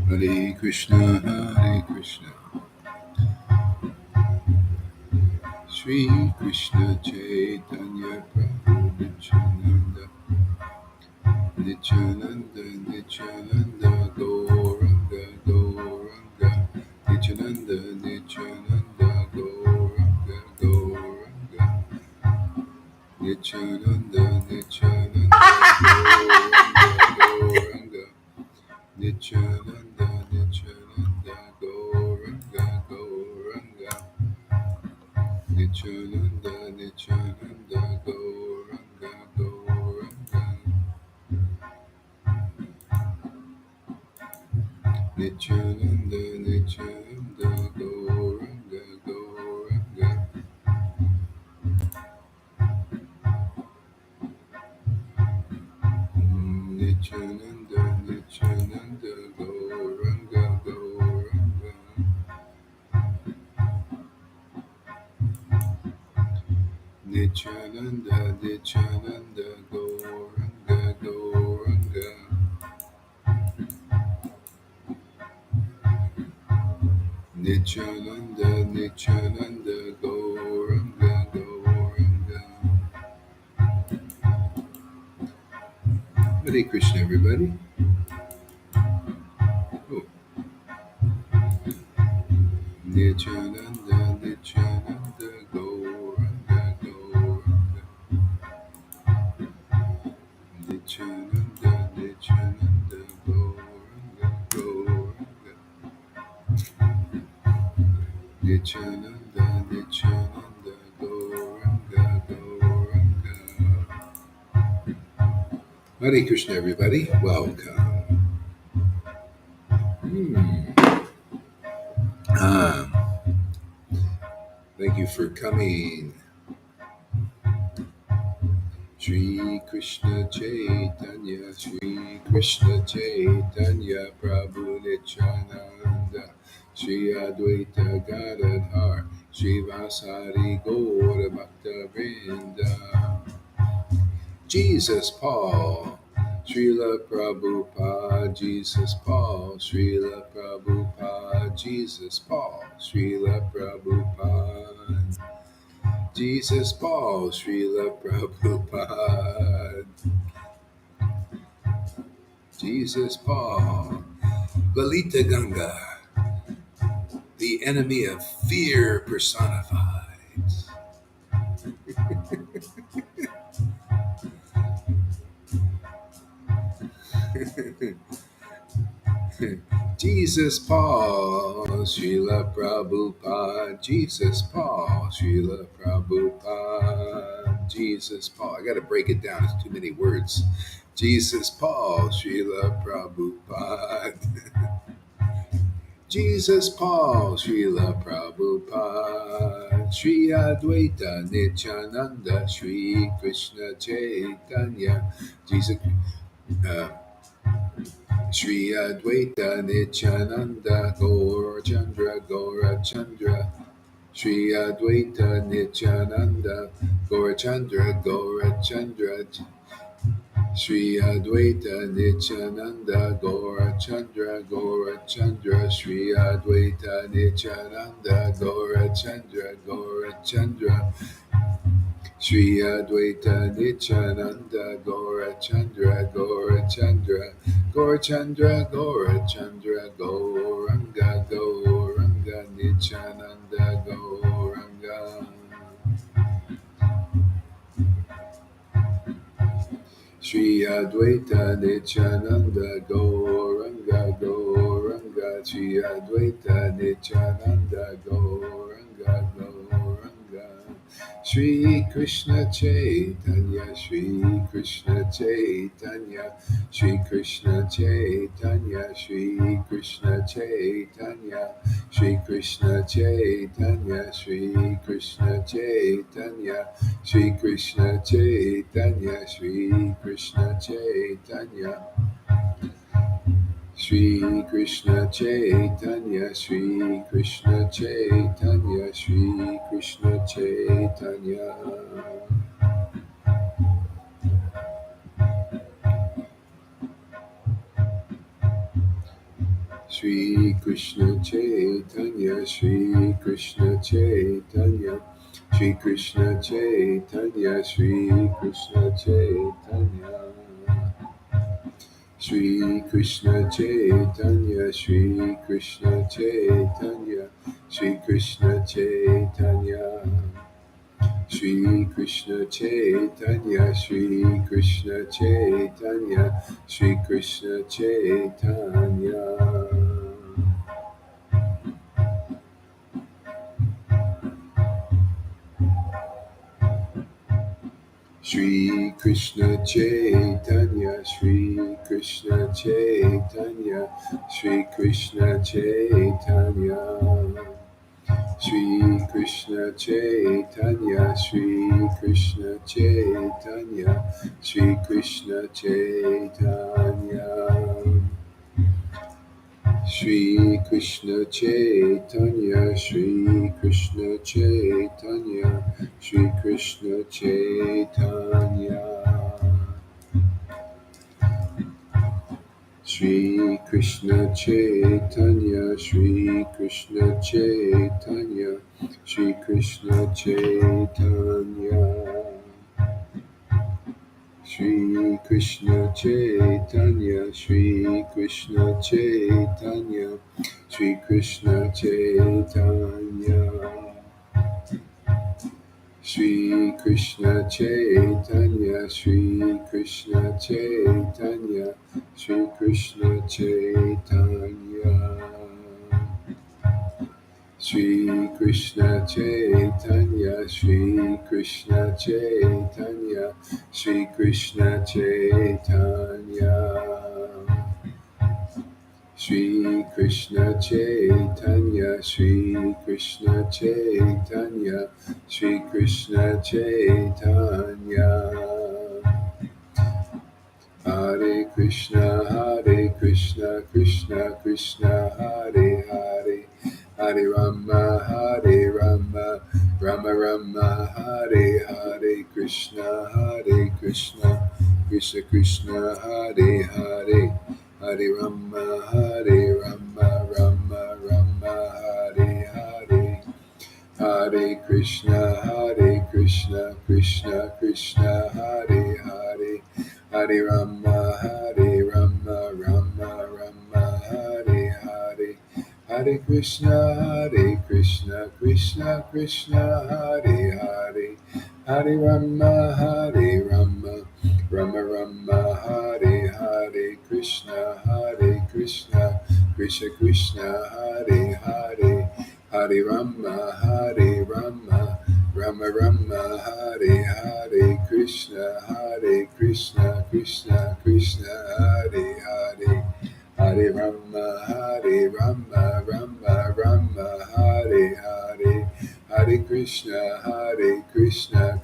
Hare Krishna, Hare Krishna, Shri Krishna Chaitanya Prabhu Nityananda, Nityananda, Nityananda, Gauranga, Gauranga, Nityananda, Nityananda, Gauranga, Gauranga, Nityananda, Nityananda, Gauranga, Nityananda, Nityananda, Gauranga, Gauranga, Nityananda, Nityananda, Gauranga, Gauranga, Nityananda, Nityananda, Gauranga, Gauranga, Nityananda, Nityananda, Gauranga, Gauranga, Nityananda, Nityananda, Gauranga, Gauranga, Nityananda, Nityananda, Gauranga, Gauranga. Hare Krishna, everybody. Oh. Nityananda, Nityananda, Gauranga, Gauranga. Nityananda, Nityananda, Gauranga, Gauranga. Nityananda, Nityananda, Gauranga, Gauranga. Hare Krishna, everybody. Welcome. Thank you for coming. Shri Krishna Chaitanya, Shri Krishna Chaitanya, Prabhu Nityananda, Shri Advaita Gadadhar, Shri Vasari Gaura Bhakta Vrinda, Jesus Paul, Srila Prabhupada, Jesus Paul, Srila Prabhupada, Jesus Paul, Srila Prabhupada, Jesus Paul, Srila Prabhupada, Jesus Paul, Lalita Ganga, the enemy of fear personified. Jesus Paul, Srila Prabhupada, Jesus Paul, Srila Prabhupada, Jesus Paul. I got to break it down, it's too many words. Jesus Paul, Srila Prabhupada. Jesus Paul, Srila Prabhupada, Sri Advaita Nityananda, Sri Krishna Chaitanya, Jesus, Sri Advaita Nityananda, Gaur Chandra, Gaura Chandra, Sri Advaita Nityananda, Gaura Chandra, Gaura Chandra, Sri Advaita Nityananda, Gaura Chandra, Gaura Chandra, Sri Advaita Nityananda, Gaura Chandra, Gaura Chandra, Sri Advaita Nityananda, Gaura Chandra, Gaura Chandra, Gaura Chandra, Gaura Chandra, Gauranga, Gauranga, Nityananda, Gauranga. Shri Advaita Nityananda, Gauranga, Gauranga, Shri Advaita Nityananda, Gauranga, Gauranga, Shri Krishna Chaitanya, Shri Krishna Chaitanya, Shri Krishna Chaitanya, Shri Krishna Chaitanya, Shri Krishna Chaitanya, Shri Krishna Chaitanya, Shri Krishna Chaitanya, Shri Krishna Chaitanya, Shri Krishna Chaitanya, Shri Krishna Chaitanya, Shri Krishna Chaitanya. Shri Krishna Chaitanya, Shri Krishna Chaitanya, Shri Krishna Chaitanya, Shri Krishna Chaitanya, Shri Krishna Chaitanya, Shri Krishna Chaitanya, Shri Krishna Chaitanya, Shri Krishna Chaitanya, Shri Krishna Chaitanya, Shri Krishna Chaitanya. Shri Krishna Chaitanya, Shri Krishna Chaitanya, Shri Krishna Chaitanya, Shri Krishna Chaitanya, Shri Krishna Chaitanya, Shri Krishna Chaitanya. Shri Krishna Chaitanya, Shri Krishna Chaitanya, Shri Krishna Chaitanya. Shri Krishna Chaitanya, Shri Krishna Chaitanya, Shri Krishna Chaitanya. Shri Krishna Chaitanya, Shri Krishna Chaitanya, Shri Krishna Chaitanya. Shri Krishna Chaitanya, Shri Krishna Chaitanya, Shri Krishna Chaitanya. Shri Krishna Chaitanya, Shri Krishna Chaitanya, Shri Krishna Chaitanya. Shri Krishna Chaitanya, Shri Krishna Chaitanya, Shri Krishna Chaitanya. Hare Krishna, Krishna Krishna, Hare Hare, Hare Rama, Rama Rama, Hare Hare, Krishna, Krishna Krishna, Hare Hare, Hare Rama, Rama Rama, Hare Hare. Hare Krishna, Krishna Krishna, Hare Hare, Hare Rama, Rama Rama, Hare Hare, Hare Krishna, Krishna Krishna, Hare Hare, Hare Rama, Rama Rama, Hare Hare, Krishna, Krishna Krishna, Hare Hare, Hare Rama, Rama Rama, Hare Hare, Krishna, Krishna Krishna, Hare Hare, Hare Rama, Rama Rama, Hare Hare, Hare Krishna,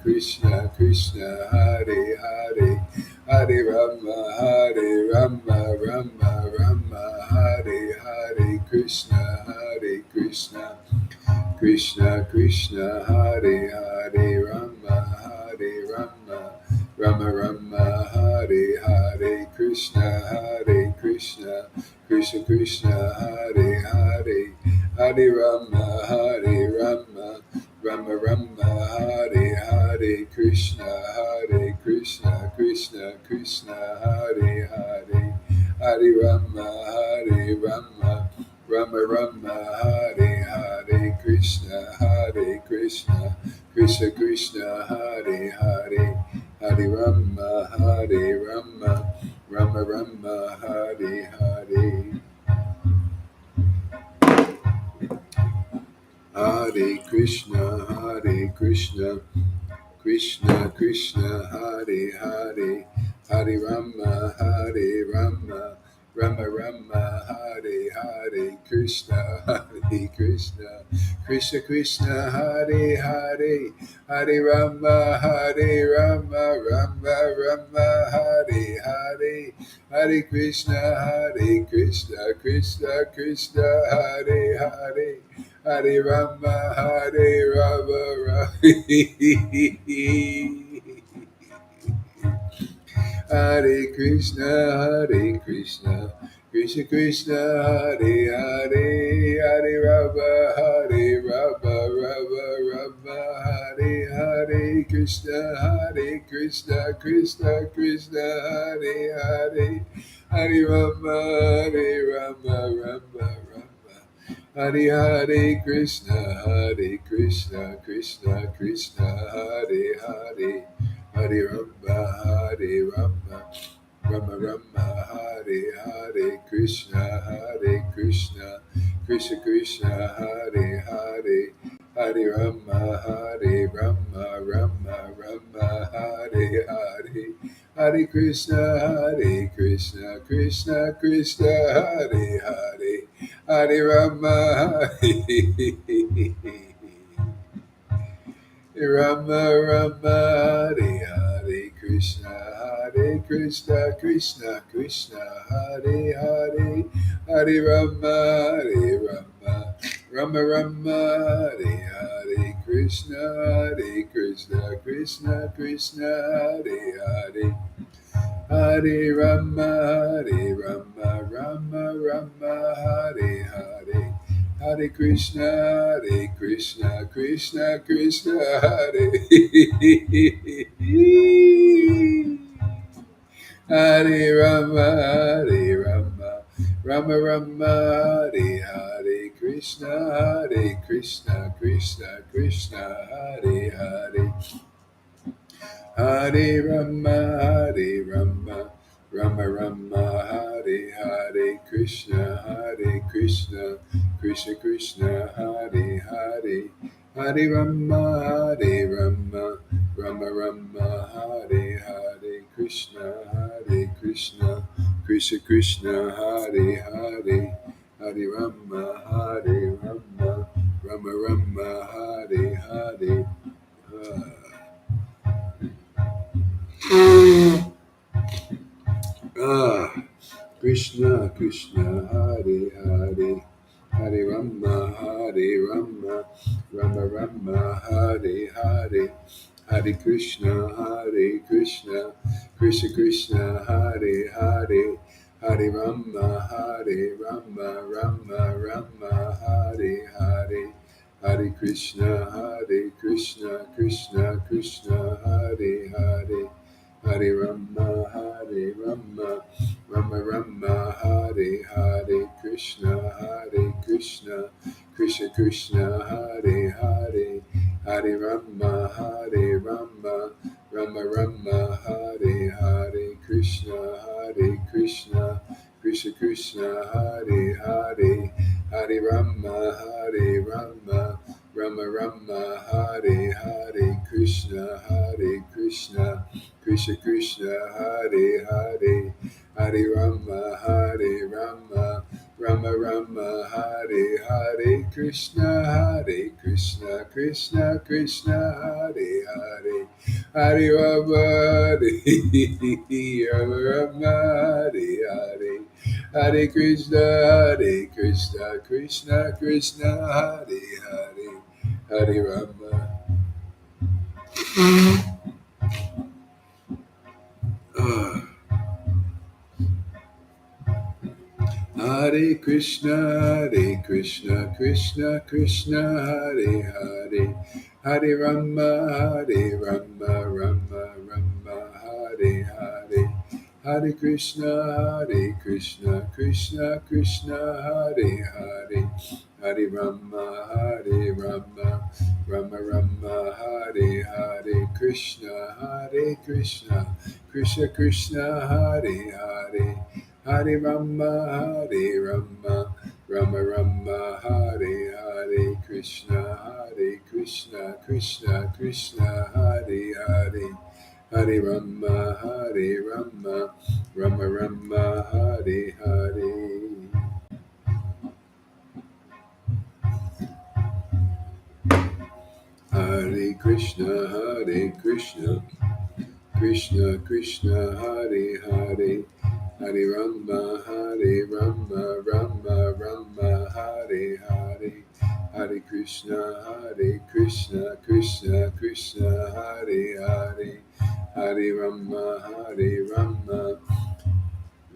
Krishna Krishna, Hare Hare, Hare Rama, Rama Rama, Hare Hare, Krishna, Krishna Krishna, Hare Hare, Rama Rama, Hare Hare, Krishna, Krishna Krishna, Hare Hare, Hare Rama, Rama Rama, Hare Hare, Krishna, Krishna Krishna, Hare Hare, Hare Rama, Rama Rama, Hare Hare, Krishna, Krishna Krishna, Hare Hare, Hare Rama, Rama Rama, Hare Hare. Hare Krishna, Krishna Krishna, Hare Hare, Hare Rama, Rama Rama, Hare Hare, Krishna, Krishna Krishna, Hare Hare, Hare Rama, Rama Rama, Hare Hare, Hare Krishna, Krishna, Hare Hare, Hare Rama, Rama, Hare Krishna, Krishna Krishna Hare Hare Hare Rama Rama Hare Hare Krishna Krishna Krishna Hare Hare Hare Rama Hare Hare Krishna Krishna Hare Hare Hare Rama Hare Hare Krishna Krishna Hare Hare Hare Rama Hare Hare Hare Krishna Krishna Hare Hare Hare Rama Rama Hare Krishna Krishna Hare Hare Hare Rama Hare Krishna Krishna Hare Hare Rama Hare Hare Hare Krishna Hare Hare Rama Hare Krishna Hare Hare Hare Rama, Hare Krishna, Hare Rama, Hare Krishna, Hare Rama, Hare. Ah, Krishna, Hare Hare, Hare Rama, Rama, Hare Hare, Hare Krishna, Krishna, Hare Hare, Hare Rama, Rama, Hare Hare, Hare Krishna, Krishna, Hare Hare. Hare Rama, Hare Hare Krishna, Krishna, Hare Hare, Hare Rama, Rama, Hare Hare Krishna, Krishna, Hare Hare, Hare Rama, Rama, Hare Hare Krishna, Krishna, Hare Hare, Hare Rama, Rama, Hare Hare Krishna, Hare Hare, Hare Rama, Rama, Hare Hare, Hare Krishna, Krishna, Hare Hare, Hare Rama. Ah. Hare Krishna, Krishna, Hare Hare, Hare Rama, Hare Hare, Hare Krishna, Krishna, Hare Hare, Hare Rama, Hare Hare, Krishna, Hare Hare. Hare Rama, Hare Hare, Krishna, Hare Hare, Hare Rama, Hare Hare. Hare Krishna, Krishna, Hare Hare, Hare Rama, Hare Hare, Hare Krishna, Krishna, Hare Hare, Hare Rama,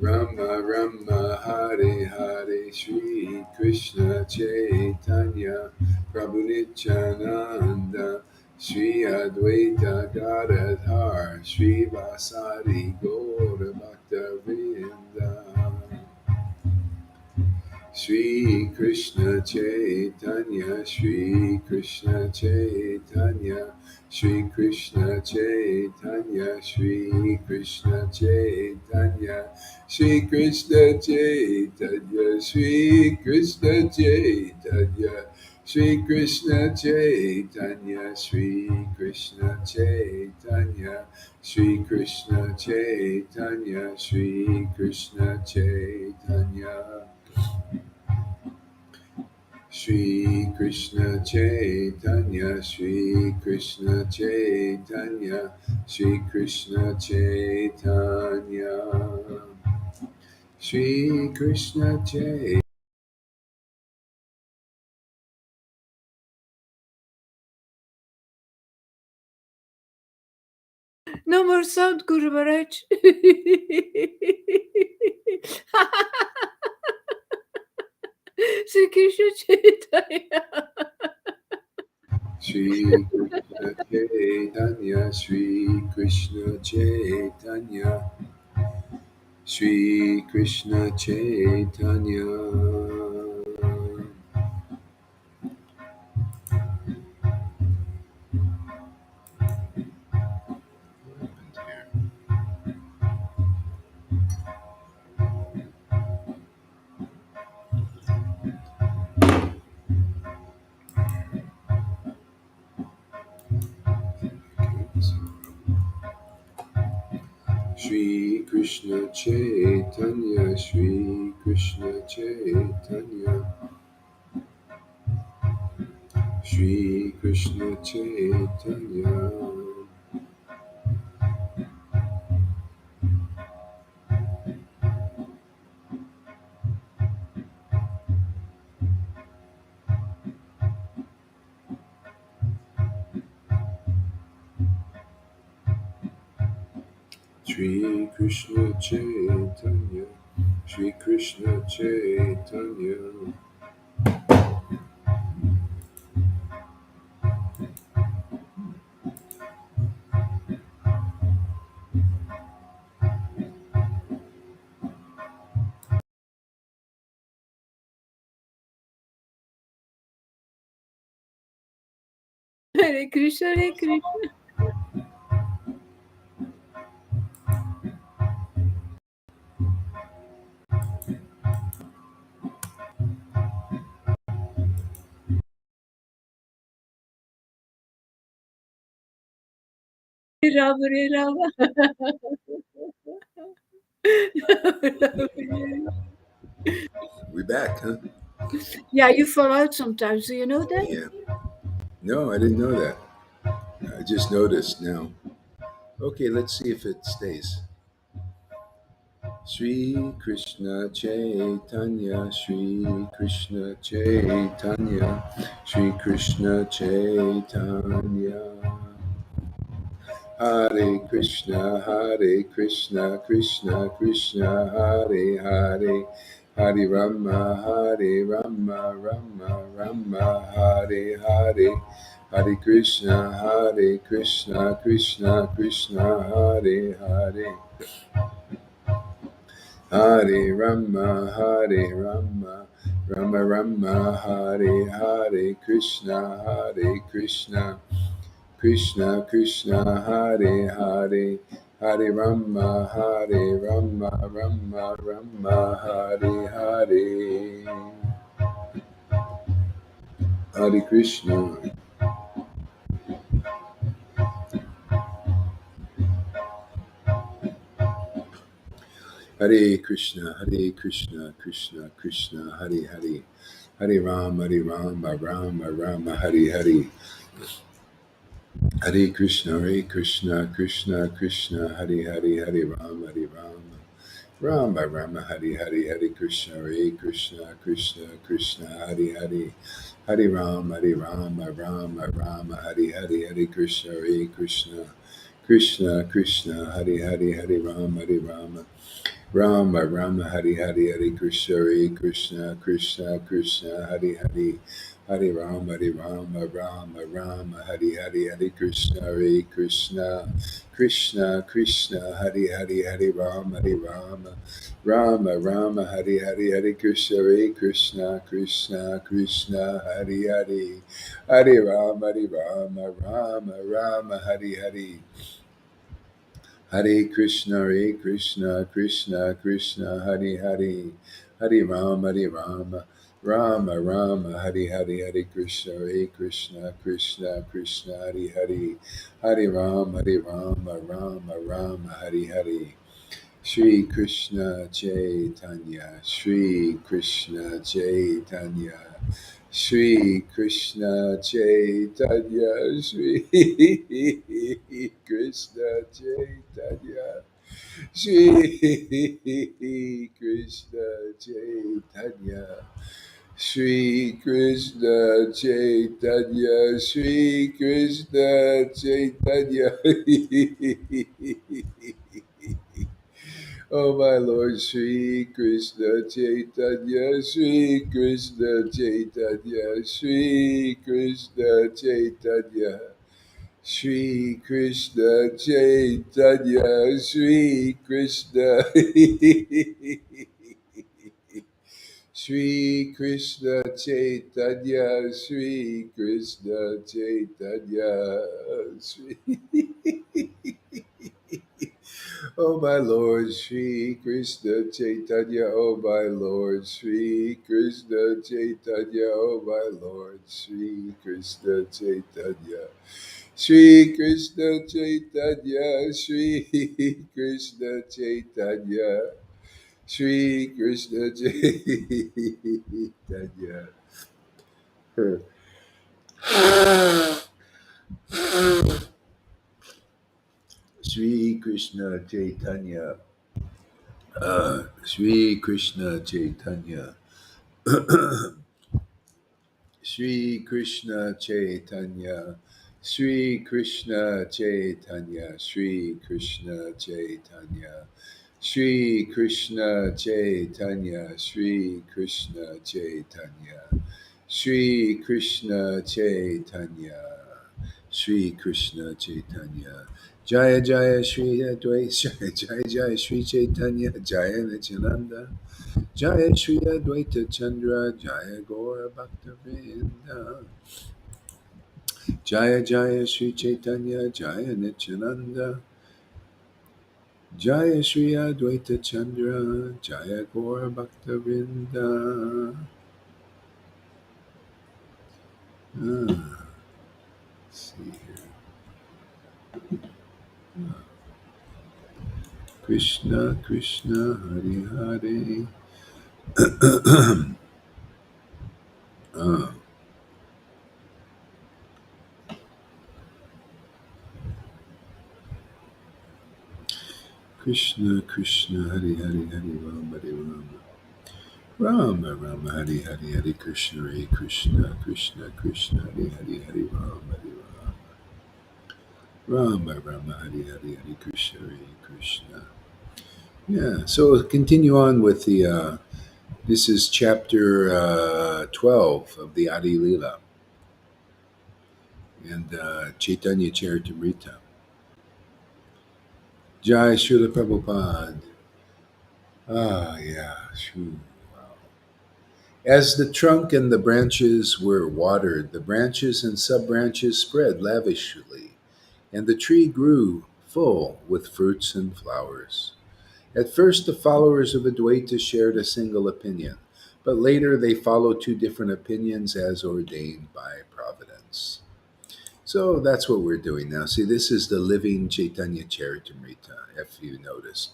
Rama Rama Hare Hare Shri Krishna Chaitanya Prabhu Nityananda Shri Advaita Gadadhar Shri Vasari Gaura Bhakta Vrinda Shri Krishna Chaitanya, Shri Krishna Chaitanya, Shri Krishna Chaitanya, Shri Krishna Chaitanya, Shri Krishna Chaitanya, Shri Krishna Chaitanya, Shri Krishna Chaitanya, Shri Krishna Chaitanya, Shri Krishna Chaitanya, Shri Krishna Chaitanya. Shri Krishna Chaitanya, Shri Krishna Chaitanya, Shri Krishna Chaitanya, Shri Krishna Chaitanya. No more sound, Guru Maharaj. Sri Krishna Chaitanya. Shri Krishna Chaitanya, Shri Krishna Chaitanya, Shri Krishna Chaitanya. Shri Krishna Chaitanya, Shri Krishna Chaitanya, Shri Krishna Chaitanya, Shri Krishna Chaitanya, Shri Krishna Chaitanya. Hare Krishna, Hare Krishna. Hare Rama, Hare Rama. We back, huh? Yeah, you fall out sometimes. Do you know that? Yeah. No, I didn't know that. I just noticed now. Okay, let's see if it stays. Shri Krishna Chaitanya, Shri Krishna Chaitanya, Shri Krishna Chaitanya. Hare Krishna, Hare Krishna, Krishna Krishna, Hare Hare, Hare Rama, Hare Rama, Rama Rama, Hare Hare, Hare Krishna, Hare Krishna, Krishna Krishna, Hare Hare, Hare Rama, Hare Rama, Rama Rama, Hare Hare, Krishna, Hare Krishna, Krishna Krishna, Hare Hare, Hare Rama, Hare Rama, Rama Rama, Hare Hare, Hare Krishna. Hare Krishna, Hare Krishna, Krishna Krishna, Hare Hare, Hare Rama, Rama Rama, Hare Hare. Hare Krishna, Krishna Krishna, Hare Hare, Hare Rama, Rama Rama, Hare Hare, Hare Krishna, Krishna Krishna, Hare Hare, Hare Rama, Rama Rama, Hare Hare, Hare Krishna, Krishna Krishna, Hare Hare, Hare Rama, Rama Rama Hari Hari Hari Krishna Hare Krishna Krishna Krishna Hari Hari Hari Rama Rama Rama Hari Hari Hari Krishna Hare Krishna Krishna Krishna Hari Hari Hari Rama Rama Hari Hari Hari Krishna Hare Krishna Krishna Krishna Hari Hari Hari Rama Hari Hari Hare Krishna, Krishna Krishna, Hare Hare, Hare Rama, Rama Rama, Hare Hare, Hare Krishna, Krishna Krishna, Hare Hare, Hare Rama, Rama Rama, Hare Hare. Shri Krishna Chaitanya, Shri Krishna Chaitanya, Shri Krishna Chaitanya, Shri Krishna Chaitanya, Shri Krishna Chaitanya, Shri Krishna Chaitanya, Shri Krishna Chaitanya. Oh my Lord, Shri Krishna Chaitanya, Shri Krishna Chaitanya, Shri Krishna Chaitanya, Shri Krishna Chaitanya, Shri Krishna. Shri Krishna Chaitanya, Shri Krishna Chaitanya, Shri. Oh my Lord, Shri Krishna Chaitanya, oh my Lord, Shri Krishna Chaitanya, oh my Lord, Shri Krishna Chaitanya. Shri Krishna Chaitanya, Shri Krishna Chaitanya, Shri Krishna Chaitanya. Shri Krishna Chaitanya. Shri Krishna Chaitanya. Shri Krishna Chaitanya. Shri Krishna Chaitanya. Shri Krishna Chaitanya. Shri Krishna Chaitanya. Shri Krishna Chaitanya. Shri Krishna Chaitanya. Shri Krishna Chaitanya. Jaya Jaya Shri Advaita Jaya Jaya Shri Chaitanya Jaya Nityananda Jaya Shri Advaita Chandra Jaya Gaura Bhakta Vrinda Jaya Jaya Shri Chaitanya Jaya Nityananda Jaya Shri Advaita Chandra Jaya Gaura Bhakta Vrinda. Let's see here. Krishna Krishna Hare Hare. Ah, Krishna Krishna Hare Hare Hare Rama Hare Rama Rama Rama Hare Hare Hare Krishna Krishna Krishna Krishna Hare Hare Hare Rama Hare Rama Rama Rama Hare Hare Hare Krishna Krishna. Yeah, so continue on with the this is chapter 12 of the Adi Lila and Chaitanya Charitamrita. Jai Srila Prabhupada. Ah, yeah, shoo. As the trunk and the branches were watered, the branches and sub-branches spread lavishly, and the tree grew full with fruits and flowers. At first, the followers of Advaita shared a single opinion, but later they followed two different opinions as ordained by Providence. So that's what we're doing now. See, this is the living Chaitanya Charitamrita, if you noticed.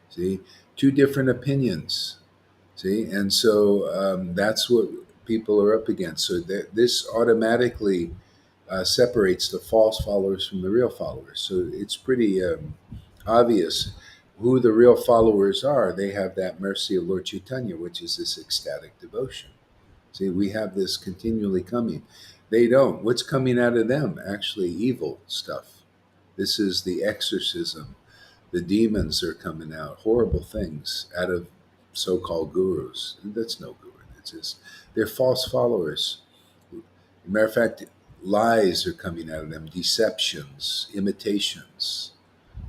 See, two different opinions. See, and so that's what people are up against. So this automatically separates the false followers from the real followers. So it's pretty obvious who the real followers are. They have that mercy of Lord Chaitanya, which is this ecstatic devotion. See, we have this continually coming. They don't. What's coming out of them? Actually, evil stuff. This is the exorcism The demons are coming out, horrible things out of so-called gurus. That's no guru. It's just they're false followers. Matter of fact, lies are coming out of them, deceptions, imitations,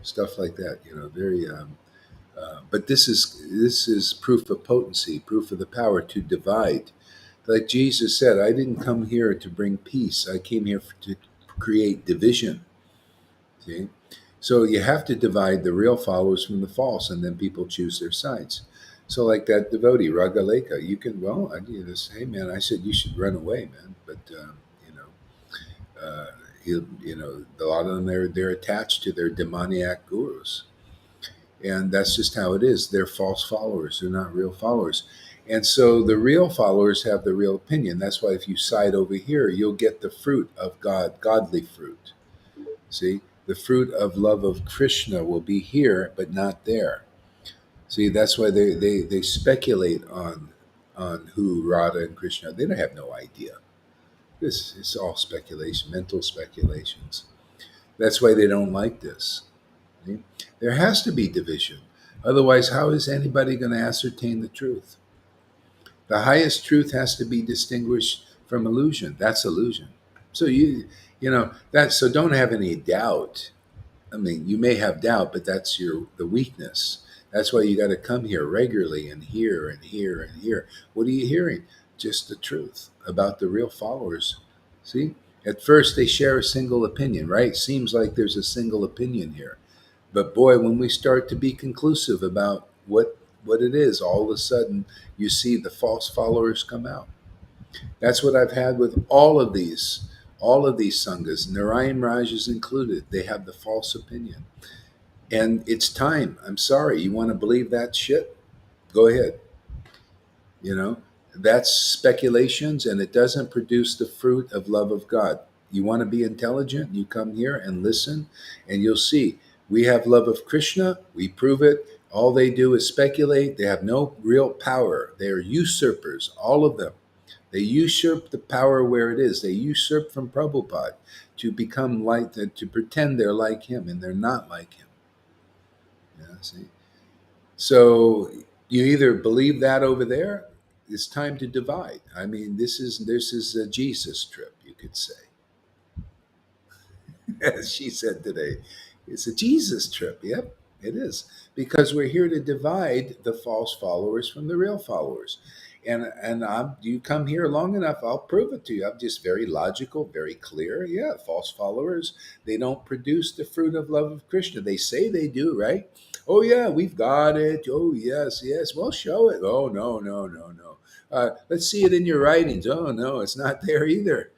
stuff like that. Very. But this is proof of potency, proof of the power to divide. Like Jesus said, I didn't come here to bring peace. I came here to create division. See, so you have to divide the real followers from the false, and then people choose their sides. So, like that devotee Ragaleka, you can you just hey man, I said you should run away, man, but you know, a lot of them they're attached to their demoniac gurus, and that's just how it is. They're false followers. They're not real followers. And so the real followers have the real opinion. That's why if you side over here, you'll get the fruit of God, godly fruit. See, the fruit of love of Krishna will be here, but not there. See, that's why they speculate on who Radha and Krishna. They don't have no idea. This is all speculation, mental speculations. That's why they don't like this. See? There has to be division. Otherwise, how is anybody going to ascertain the truth? The highest truth has to be distinguished from illusion. That's illusion. So you know that. So don't have any doubt. I mean, you may have doubt, but that's the weakness. That's why you got to come here regularly and hear and hear and hear. What are you hearing? Just the truth about the real followers. See, at first they share a single opinion, right? Seems like there's a single opinion here, but boy, when we start to be conclusive about what it is, all of a sudden you see the false followers come out. That's what I've had with all of these sanghas, Narayan Raj is included. They have the false opinion. And it's time. I'm sorry. You want to believe that shit? Go ahead. You know, that's speculations and it doesn't produce the fruit of love of God. You want to be intelligent? You come here and listen, and you'll see. We have love of Krishna. We prove it. All they do is speculate. They have no real power. They are usurpers, all of them. They usurp the power where it is. They usurp from Prabhupada to become like, to pretend they're like him, and they're not like him. Yeah, see? So you either believe that over there, it's time to divide. I mean, this is a Jesus trip, you could say. As she said today, it's a Jesus trip. Yep, it is. Because we're here to divide the false followers from the real followers. And you come here long enough, I'll prove it to you. I'm just very logical, very clear. Yeah, false followers, they don't produce the fruit of love of Krishna. They say they do, right? Oh yeah, we've got it. Oh yes, yes. Well, show it. Oh no, no, no, no. Let's see it in your writings. Oh no, it's not there either.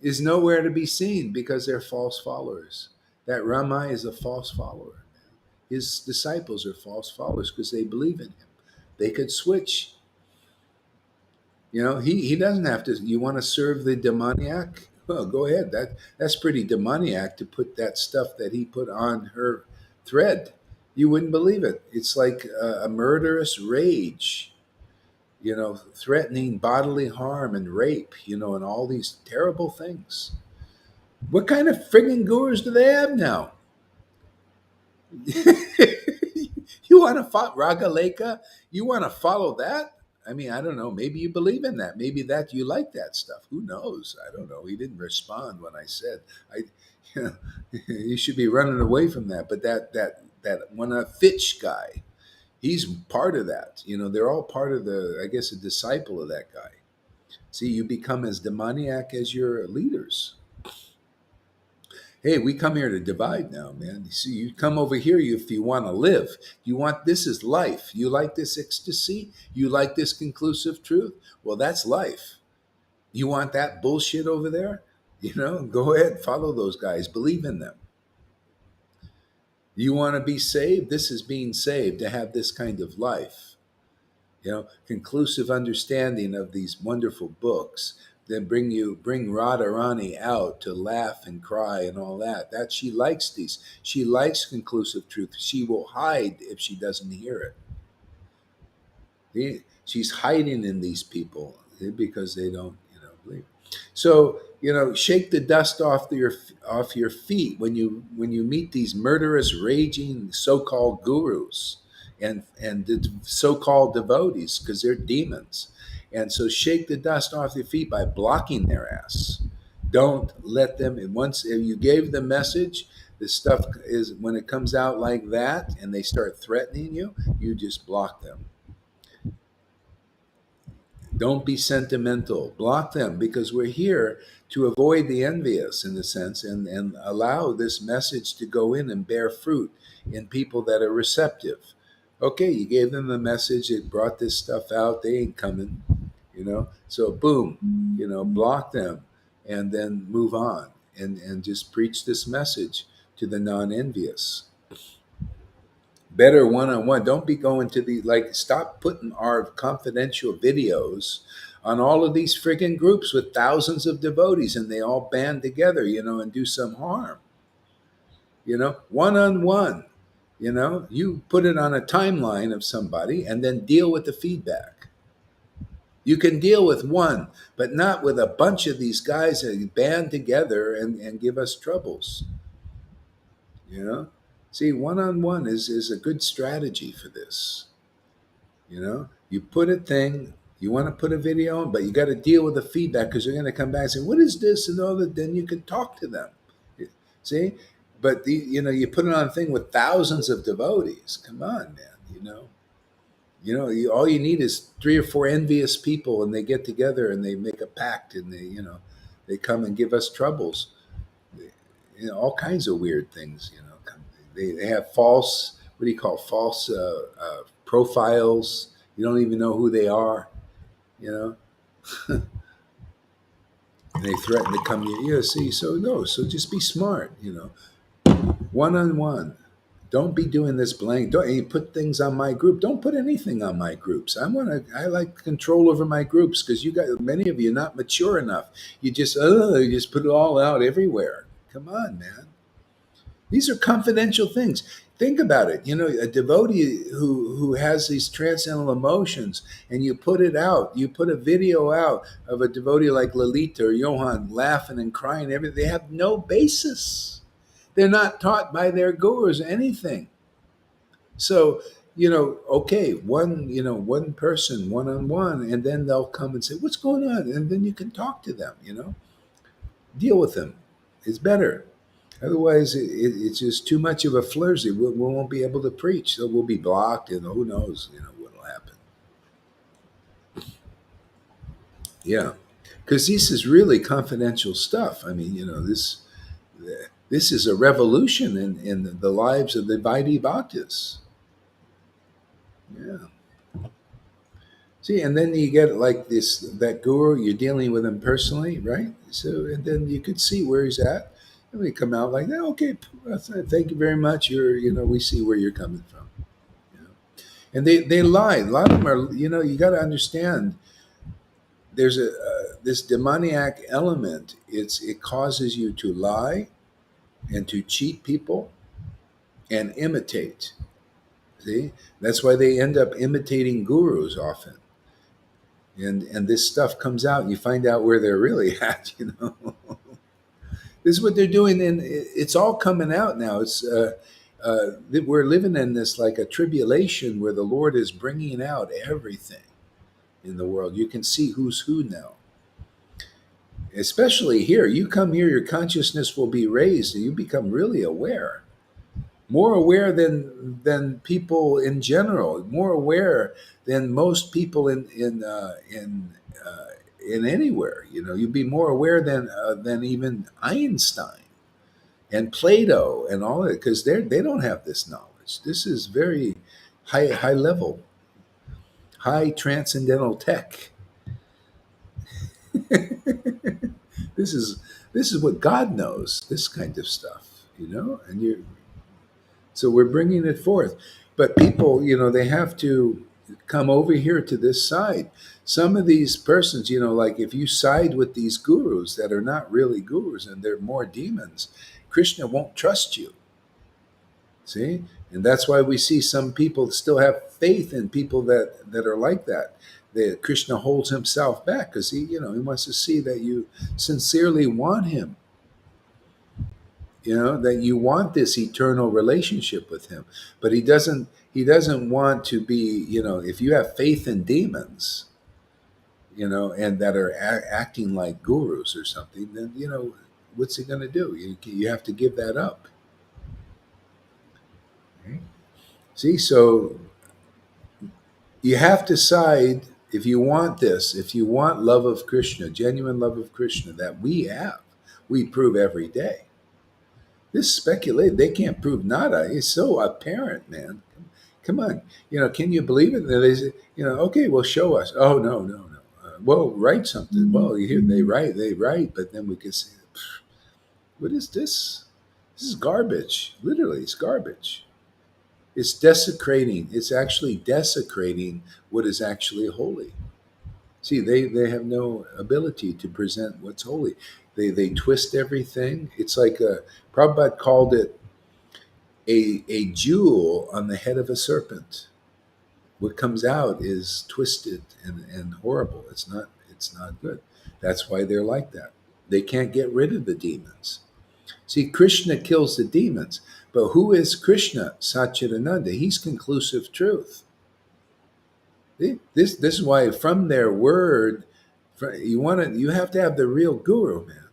Is nowhere to be seen because they're false followers. That Rama is a false follower. His disciples are false followers because they believe in him. They could switch. He doesn't have to. You want to serve the demoniac? Well, go ahead. That's pretty demoniac to put that stuff that he put on her thread. You wouldn't believe it. It's like a murderous rage. Threatening bodily harm and rape. And all these terrible things. What kind of friggin' gurus do they have now? You want to follow Ragaleka? You want to follow that? I mean, I don't know. Maybe you believe in that. Maybe that you like that stuff. Who knows? I don't know. He didn't respond when I said, I, you know, you should be running away from that. But that one Fitch guy, he's part of that. They're all part of I guess, a disciple of that guy. See, you become as demoniac as your leaders. Hey, we come here to divide now, man. You see, you come over here if you want to live. This is life. You like this ecstasy? You like this conclusive truth? Well, that's life. You want that bullshit over there? Go ahead, follow those guys, believe in them. You want to be saved? This is being saved to have this kind of life. Conclusive understanding of these wonderful books that bring Radharani out to laugh and cry and all that. That she likes these. She likes conclusive truth. She will hide if she doesn't hear it. She's hiding in these people because they don't, believe. So Shake the dust off your feet when you meet these murderous, raging so-called gurus and the so-called devotees, because they're demons. And so shake the dust off your feet by blocking their ass. Don't let them. And once if you gave the message, this stuff is when it comes out like that, and they start threatening you, you just block them. Don't be sentimental. Block them, because we're here to avoid the envious, in a sense, and allow this message to go in and bear fruit in people that are receptive. Okay, you gave them the message, it brought this stuff out, they ain't coming, So boom, block them and then move on and just preach this message to the non envious. Better one on one. Don't be going to the, like, stop putting our confidential videos on all of these friggin' groups with thousands of devotees, and they all band together, and do some harm. One on one. You put it on a timeline of somebody and then deal with the feedback. You can deal with one, but not with a bunch of these guys that band together and give us troubles. You know, See, one on one is a good strategy for this. You put a thing, you want to put a video on, but you got to deal with the feedback, because they're going to come back and say, "What is this?" and all that. Then you can talk to them. See, but you put it on a thing with thousands of devotees. Come on, man. All you need is three or four envious people, and they get together and they make a pact, and they come and give us troubles. All kinds of weird things. They have false, what do you call, false profiles. You don't even know who they are. You know, and they threaten to come here. Yeah, see, so no, so just be smart. One on one. Don't be doing this blank. Don't you put things on my group. Don't put anything on my groups. I like control over my groups, because you got many of you not mature enough. You just put it all out everywhere. Come on, man. These are confidential things. Think about it. A devotee who has these transcendental emotions, and you put it out. You put a video out of a devotee like Lalita or Johan laughing and crying. Everything. They have no basis. They're not taught by their gurus anything. So, okay, one person, one on one, and then they'll come and say, "What's going on?" And then you can talk to them. Deal with them. It's better. Otherwise, it's just too much of a flurry. We won't be able to preach. So we'll be blocked, and who knows, what will happen. Yeah, because this is really confidential stuff. I mean, this is a revolution in the lives of the Vaidhi Bhaktas. Yeah. See, and then you get like that guru, you're dealing with him personally, right? So, and then you could see where he's at. And they come out like, "Oh, okay, thank you very much. We see where you're coming from." You know? And they lie. A lot of them are, you got to understand. There's this demoniac element. It causes you to lie and to cheat people and imitate. See, that's why they end up imitating gurus often. And this stuff comes out, and you find out where they're really at. This is what they're doing, and it's all coming out now. We're living in this, like, a tribulation where the Lord is bringing out everything in the world. You can see who's who now, especially here. You come here, your consciousness will be raised, and you become really aware, more aware than people in general, more aware than most people in anywhere. You'd be more aware than even Einstein and Plato and all that, because they don't have this knowledge. This is very high level, high transcendental tech. this is this is what God knows. This kind of stuff, and you. So we're bringing it forth, but people, they have to come over here to this side. Some of these persons, like, if you side with these gurus that are not really gurus and they're more demons, Krishna won't trust you. See? And that's why we see some people still have faith in people that are like that. Krishna holds himself back because he wants to see that you sincerely want him. That you want this eternal relationship with him, but he doesn't want to be. If you have faith in demons, and that are acting like gurus or something, then what's he going to do? You have to give that up. Right? See, so you have to decide if you want this, if you want love of Krishna, genuine love of Krishna that we prove every day. This speculate, they can't prove nada. It's so apparent, man. Come on, can you believe it? And they say, okay, well, show us. Oh, no, no, no. Well, write something. Well, you hear they write, but then we can say, what is this? This is garbage. Literally, it's garbage. It's desecrating. It's actually desecrating what is actually holy. See, they have no ability to present what's holy. They twist everything. It's like Prabhupada called it a jewel on the head of a serpent. What comes out is twisted and horrible. It's not good. That's why they're like that. They can't get rid of the demons. See, Krishna kills the demons, but who is Krishna? Satchidananda. He's conclusive truth. See? This is why from their word, you have to have the real guru, man.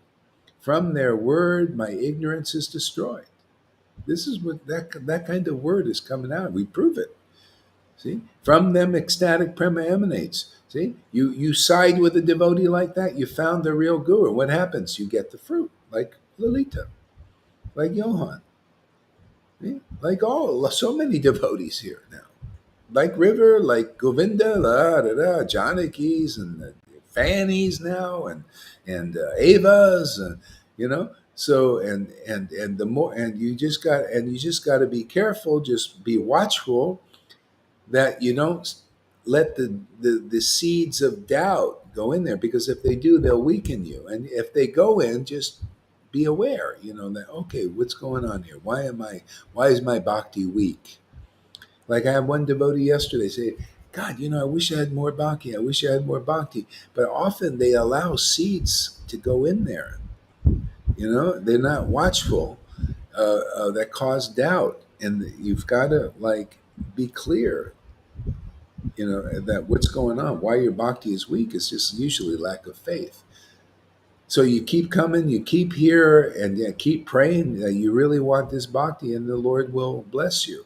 From their word, my ignorance is destroyed. This is what that kind of word is coming out. We prove it. See, from them ecstatic prema emanates. See, you side with a devotee like that, you found the real guru. What happens? You get the fruit, like Lalita, like Johan, see? Like so many devotees here now, like River, like Govinda, Janakis, and Fannies now, and Avas, and you know. So and the more and you just got to be careful. Just be watchful that you don't let the seeds of doubt go in there, because if they do, they'll weaken you. And if they go in, just be aware, that okay, what's going on here? Why is my bhakti weak? Like I had one devotee yesterday say, God, I wish I had more bhakti. I wish I had more bhakti. But often they allow seeds to go in there. They're not watchful, that cause doubt. And you've got to be clear, that what's going on, why your bhakti is weak is just usually lack of faith. So you keep coming, you keep here, and keep praying that you really want this bhakti, and the Lord will bless you.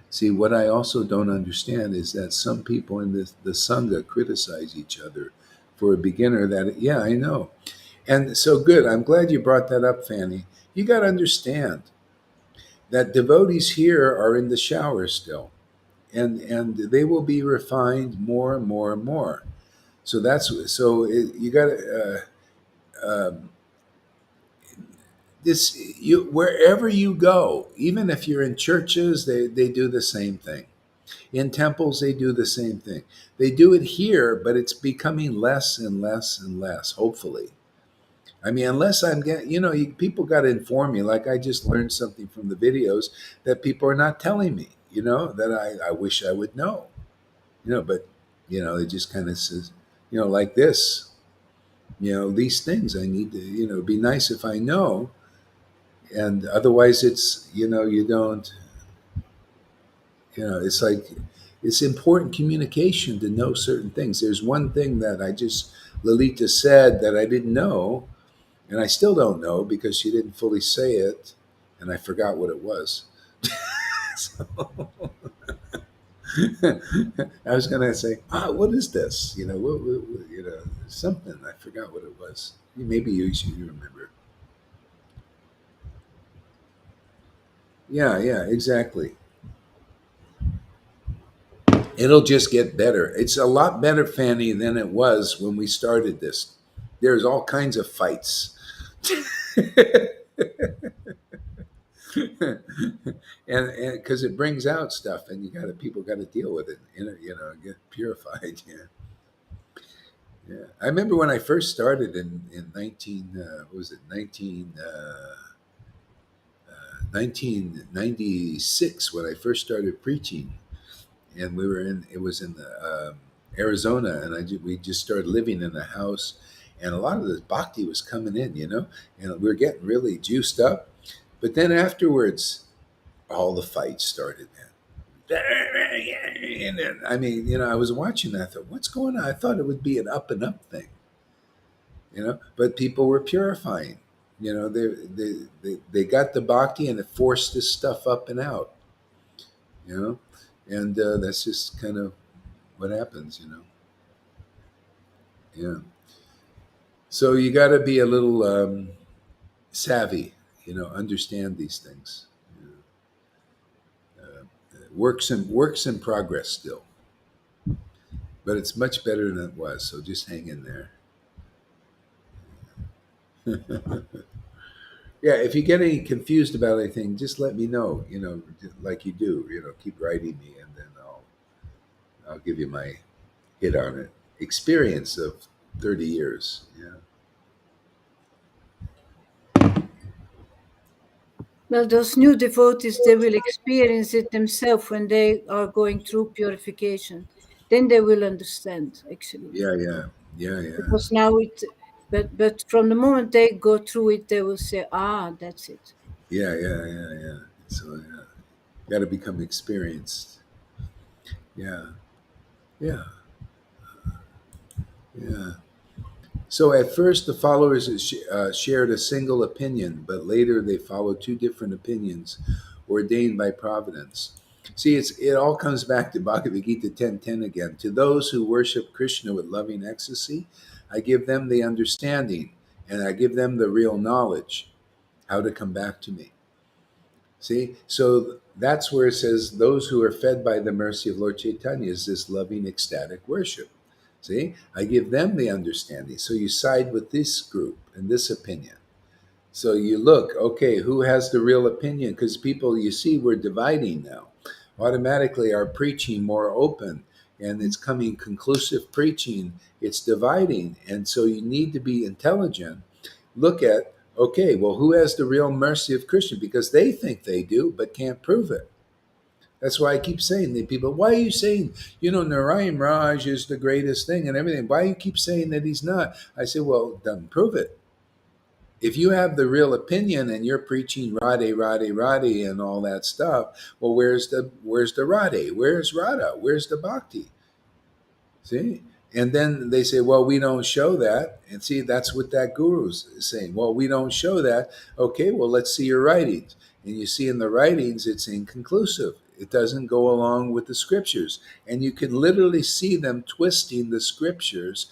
See, what I also don't understand is that some people in the Sangha criticize each other for a beginner that, yeah, I know. And so good. I'm glad you brought that up, Fanny. You got to understand that devotees here are in the shower still, and they will be refined more and more and more. So you got to this you wherever you go, even if you're in churches, they do the same thing. In temples, they do the same thing. They do it here, but it's becoming less and less and less. Hopefully, I mean, unless I'm getting, people got to inform me. Like I just learned something from the videos that people are not telling me. That I wish I would know. But it just kind of says, like this. These things I need to. It'd be nice if I know, and otherwise, it's you don't. It's like it's important communication to know certain things. There's one thing that Lalita said that I didn't know, and I still don't know because she didn't fully say it, and I forgot what it was. So, I was going to say, what is this? Something. I forgot what it was. Maybe you remember. Yeah, yeah, exactly. It'll just get better. It's a lot better, Fanny, than it was when we started this. There's all kinds of fights. and because it brings out stuff, and people got to deal with it, get purified. Yeah, yeah. I remember when I first started in 19 what was it 1996 when I first started preaching, and we were in. It was in Arizona, and we just started living in a house, and a lot of this bhakti was coming in, and we were getting really juiced up. But then afterwards, all the fights started, man. And then, I mean, I was watching that. I thought, what's going on? I thought it would be an up and up thing, but people were purifying. They got the bhakti and it forced this stuff up and out, you know, and that's just kind of what happens. Yeah. So you got to be a little savvy, understand these things. Works in progress still, but it's much better than it was. So just hang in there. Yeah, if you get any confused about anything, just let me know. Like you do. Keep writing me, and then I'll give you my hit on it. Experience of 30 years. Yeah, Well, those new devotees, they will experience it themselves when they are going through purification. Then they will understand, actually. yeah, yeah, yeah, yeah, Because now but from the moment they go through it, they will say, ah, that's it. yeah, yeah, yeah, yeah. So yeah, got to become experienced. Yeah, yeah, yeah. So at first, the followers shared a single opinion, but later they followed two different opinions ordained by providence. See, it all comes back to Bhagavad Gita 10:10 again. To those who worship Krishna with loving ecstasy, I give them the understanding, and I give them the real knowledge, how to come back to me. See, so that's where it says those who are fed by the mercy of Lord Chaitanya is this loving, ecstatic worship. See, I give them the understanding. So you side with this group and this opinion. So you look, okay, who has the real opinion? Because people, you see, we're dividing now. Automatically, our preaching more open, and it's coming conclusive preaching. It's dividing, and so you need to be intelligent. Look at, okay, well, who has the real mercy of Krishna? Because they think they do, but can't prove it. That's why I keep saying to people, why are you saying, Narayan Raj is the greatest thing and everything? Why do you keep saying that he's not? I say, well, then prove it. If you have the real opinion and you're preaching Radhe, Radhe, Radhe and all that stuff, well, where's the Radhe? Where's Radha? Where's the Bhakti? See? And then they say, well, we don't show that. And see, that's what that guru's saying. Well, we don't show that. Okay, well, let's see your writings. And you see in the writings, it's inconclusive. It doesn't go along with the scriptures. And you can literally see them twisting the scriptures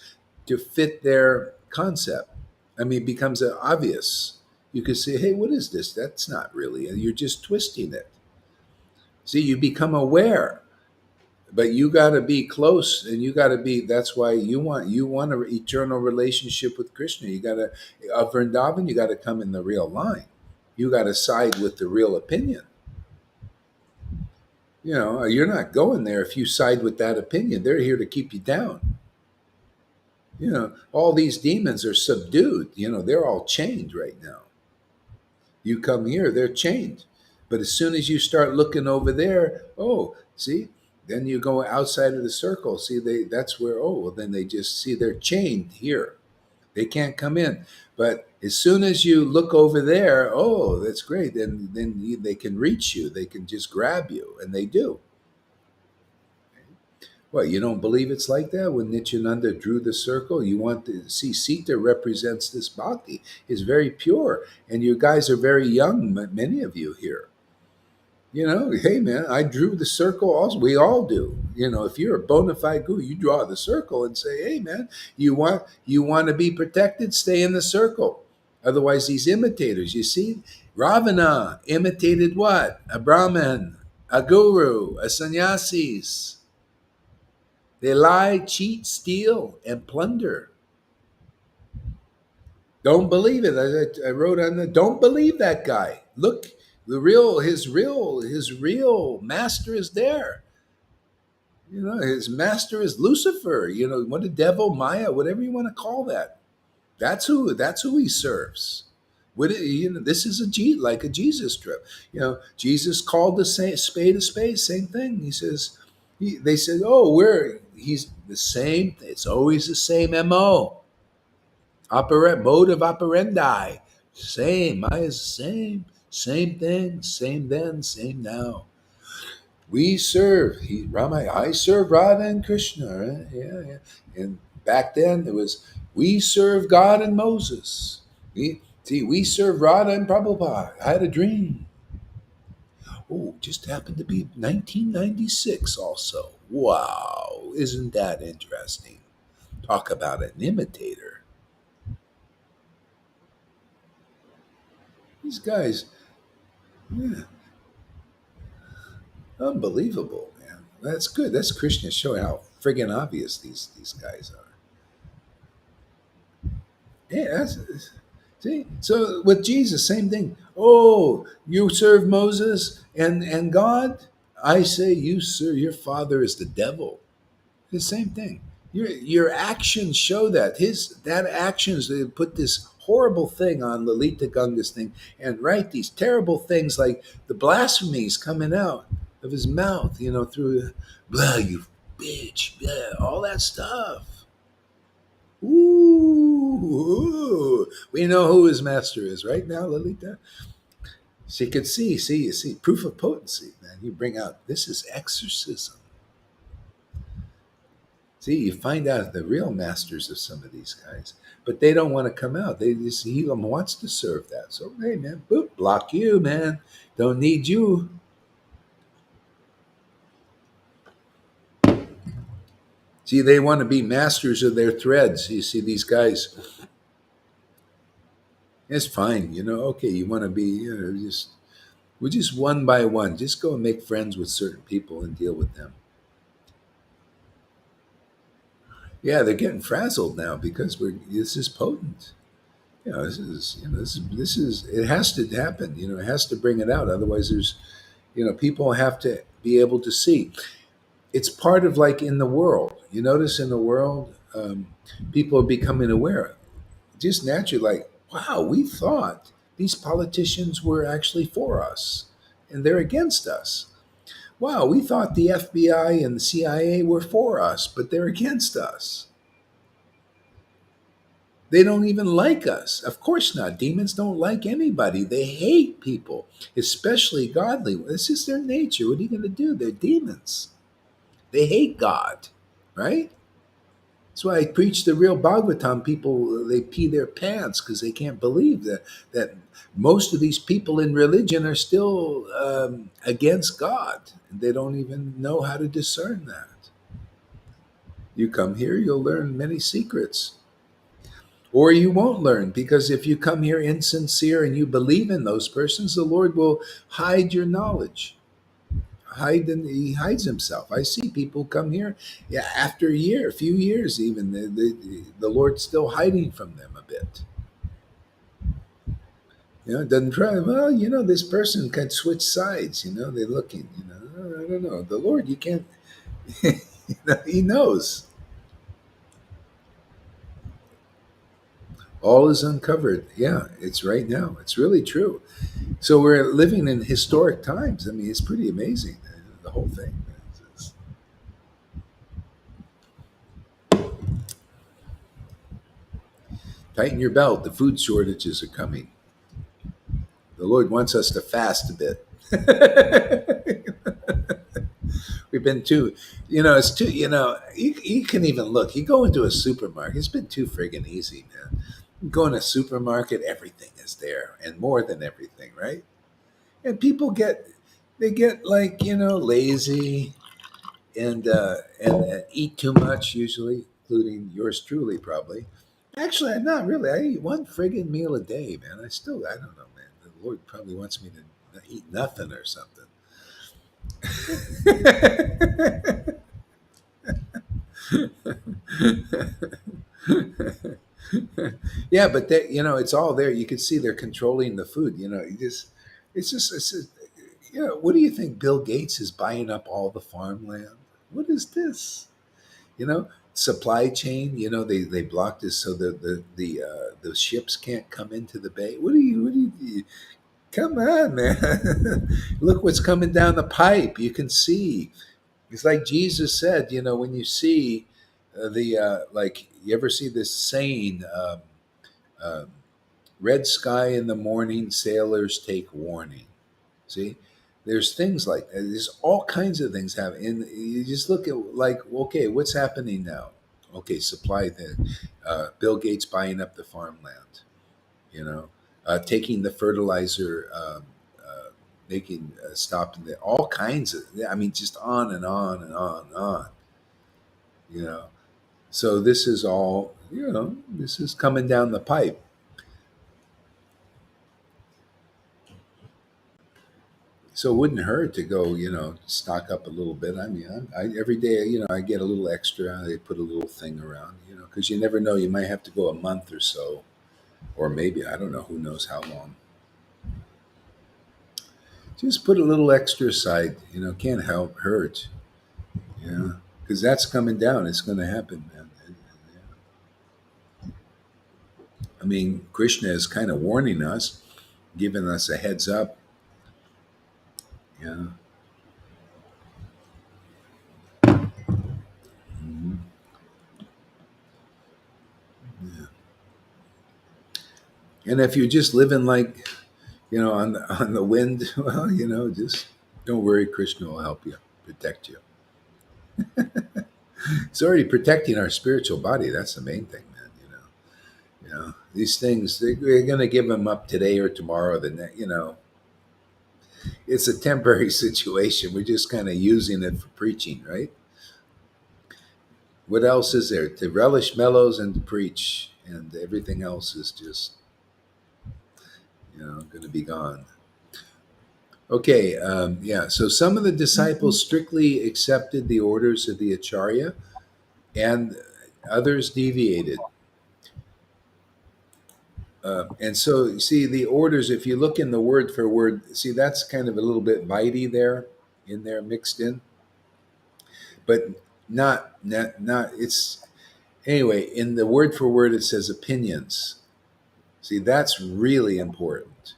to fit their concept. I mean, it becomes obvious. You could say, hey, what is this? That's not really. And you're just twisting it. See, you become aware, but you got to be close, and you got to be. That's why you want an eternal relationship with Krishna. You got to Vrindavan. You got to come in the real line. You got to side with the real opinion. You're not going there if you side with that opinion. They're here to keep you down. All these demons are subdued. They're all chained right now. You come here, they're chained. But as soon as you start looking over there, oh, see, then you go outside of the circle. See, that's where, oh, well, then they just see they're chained here. They can't come in. But as soon as you look over there, oh, that's great. Then they can reach you. They can just grab you, and they do. Well, you don't believe it's like that? When Nityananda drew the circle, you want to see Sita represents this bhakti. Is very pure. And you guys are very young, many of you here. Hey man, I drew the circle also. We all do. If you're a bona fide guru, you draw the circle and say, hey man, you want to be protected, stay in the circle. Otherwise, these imitators, you see, Ravana imitated what? A Brahmin, a guru, a sannyasis. They lie, cheat, steal, and plunder. Don't believe it. I wrote on the. Don't believe that guy. Look, his real master is there. His master is Lucifer. What a devil, Maya, whatever you want to call that. That's who he serves. This is like a Jesus trip. Jesus called the spade a spade. Same thing. He says, They said, "Oh, he's the same. It's always the same mo, mode of operandi. Same. Maya is the same. Same thing. Same then. Same now. We serve. I serve Radha and Krishna. Right? Yeah, yeah. And back then it was we serve God and Moses. We serve Radha and Prabhupada. I had a dream. Oh, just happened to be 1996 also. Wow, isn't that interesting? Talk about an imitator. These guys, yeah, unbelievable, man. That's good. That's Krishna showing how friggin' obvious these guys are. Yeah, see. So with Jesus, same thing. Oh, you serve Moses and God. I say you serve your father is the devil. The same thing. Your actions show that that actions they put this horrible thing on Lalita Ganga's thing and write these terrible things like the blasphemies coming out of his mouth, through blah you bitch, blah, all that stuff. Ooh, we know who his master is right now, Lalita. She could see, you see, proof of potency, man. You bring out this is exorcism. See, you find out the real masters of some of these guys, but they don't want to come out. He wants to serve that. So, hey, man, boop, block you, man. Don't need you. See, they want to be masters of their threads. You see, these guys, it's fine. Okay, you want to be, we're just one by one. Just go and make friends with certain people and deal with them. Yeah, they're getting frazzled now because this is potent. This is it has to happen. It has to bring it out. Otherwise, people have to be able to see. It's part of like in the world. You notice in the world, people are becoming aware. Just naturally, like, wow, we thought these politicians were actually for us, and they're against us. Wow, we thought the FBI and the CIA were for us, but they're against us. They don't even like us. Of course not. Demons don't like anybody. They hate people, especially godly. This is their nature. What are you going to do? They're demons. They hate God, right? That's why I preach the real Bhagavatam. People they pee their pants because they can't believe that most of these people in religion are still against God. They don't even know how to discern that. You come here, you'll learn many secrets. Or you won't learn because if you come here insincere and you believe in those persons, the Lord will hide your knowledge. He hides himself. I see people come here, yeah, after a year, a few years, even the Lord's still hiding from them a bit. It doesn't try. Well, this person can switch sides. They're looking. I don't know. The Lord, you can't. He knows. All is uncovered. Yeah, it's right now. It's really true. So we're living in historic times. I mean, it's pretty amazing, the whole thing. Tighten your belt. The food shortages are coming. The Lord wants us to fast a bit. We've been too, it's too, you can even look. You go into a supermarket, it's been too friggin' easy, man. You go in a supermarket, everything is there and more than everything, right? And people they get like, lazy and eat too much usually, including yours truly, probably. Actually, I'm not really. I eat one friggin' meal a day, man. I don't know, man. The Lord probably wants me to eat nothing or something. Yeah, but it's all there. You can see they're controlling the food. It's just, what do you think? Bill Gates is buying up all the farmland. What is this? Supply chain. They blocked this so the ships can't come into the bay. Come on, man! Look what's coming down the pipe. You can see. It's like Jesus said, when you see the like, you ever see this saying, um, red sky in the morning, sailors take warning. See, there's things like that. There's all kinds of things happening. And you just look at, like, okay, what's happening now? Okay, supply thing. Bill Gates buying up the farmland, taking the fertilizer, making stopping the all kinds of. I mean, just on and on and on and on. You know, so this is all. This is coming down the pipe. So it wouldn't hurt to go, stock up a little bit. I mean, every day, I get a little extra. They put a little thing around, because you never know. You might have to go a month or so, or maybe, I don't know, who knows how long. Just put a little extra aside, can't help hurt, because that's coming down. It's going to happen, man. I mean, Krishna is kind of warning us, giving us a heads up. Yeah. Mhm. Yeah. And if you're just living like, on the wind, well, just don't worry. Krishna will help you, protect you. It's already protecting our spiritual body. That's the main thing, man. These things, we're going to give them up today or tomorrow. It's a temporary situation. We're just kind of using it for preaching, right? What else is there? To relish mellows and to preach, and everything else is just, going to be gone. Okay, yeah. So some of the disciples strictly accepted the orders of the Acharya, and others deviated. And so, you see, the orders, if you look in the word for word, see, that's kind of a little bit bitey there, in there mixed in, but not it's, anyway, in the word for word, it says opinions. See, that's really important.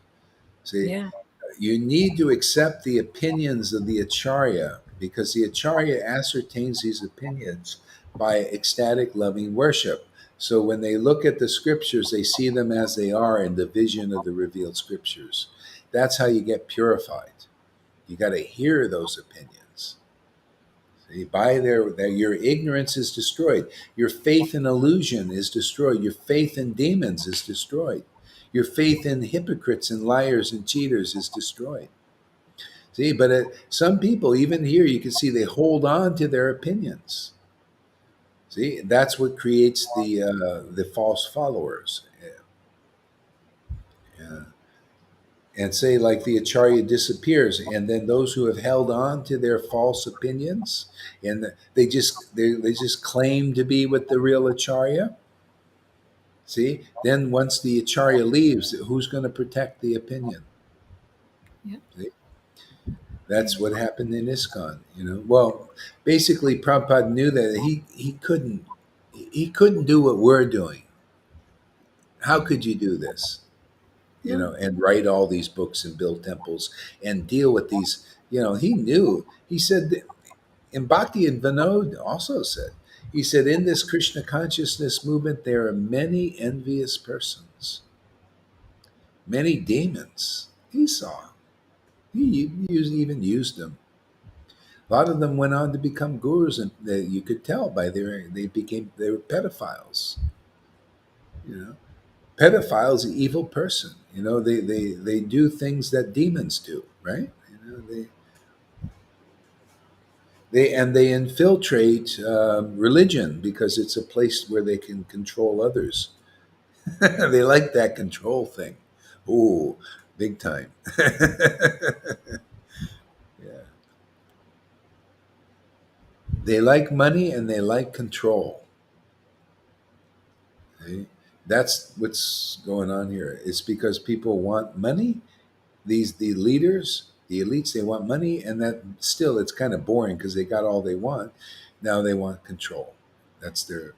See, Yeah. you need to accept the opinions of the Acharya, because the Acharya ascertains these opinions by ecstatic loving worship. So when they look at the scriptures, they see them as they are in the vision of the revealed scriptures. That's how you get purified. You got to hear those opinions. See, by your ignorance is destroyed. Your faith in illusion is destroyed. Your faith in demons is destroyed. Your faith in hypocrites and liars and cheaters is destroyed. See, but some people, even here, you can see they hold on to their opinions. See, that's what creates the false followers. Yeah. And say, like, the Acharya disappears, and then those who have held on to their false opinions, and they just claim to be with the real Acharya. See, then once the Acharya leaves, who's going to protect the opinion? Yeah. See? That's what happened in ISKCON. Well, basically, Prabhupada knew that he couldn't do what we're doing. How could you do this? No. And write all these books and build temples and deal with these. He knew. He said, and Bhakti and Vinod also said, he said, in this Krishna consciousness movement, there are many envious persons, many demons. He saw. Even used them. A lot of them went on to become gurus, and you could tell by they were pedophiles. You know, pedophiles, an evil person. They do things that demons do, right? They infiltrate religion because it's a place where they can control others. They like that control thing. Ooh, big time. Yeah. They like money and they like control. Okay? That's what's going on here. It's because people want money. The leaders, the elites, they want money, and that still it's kind of boring because they got all they want. Now they want control. That's their.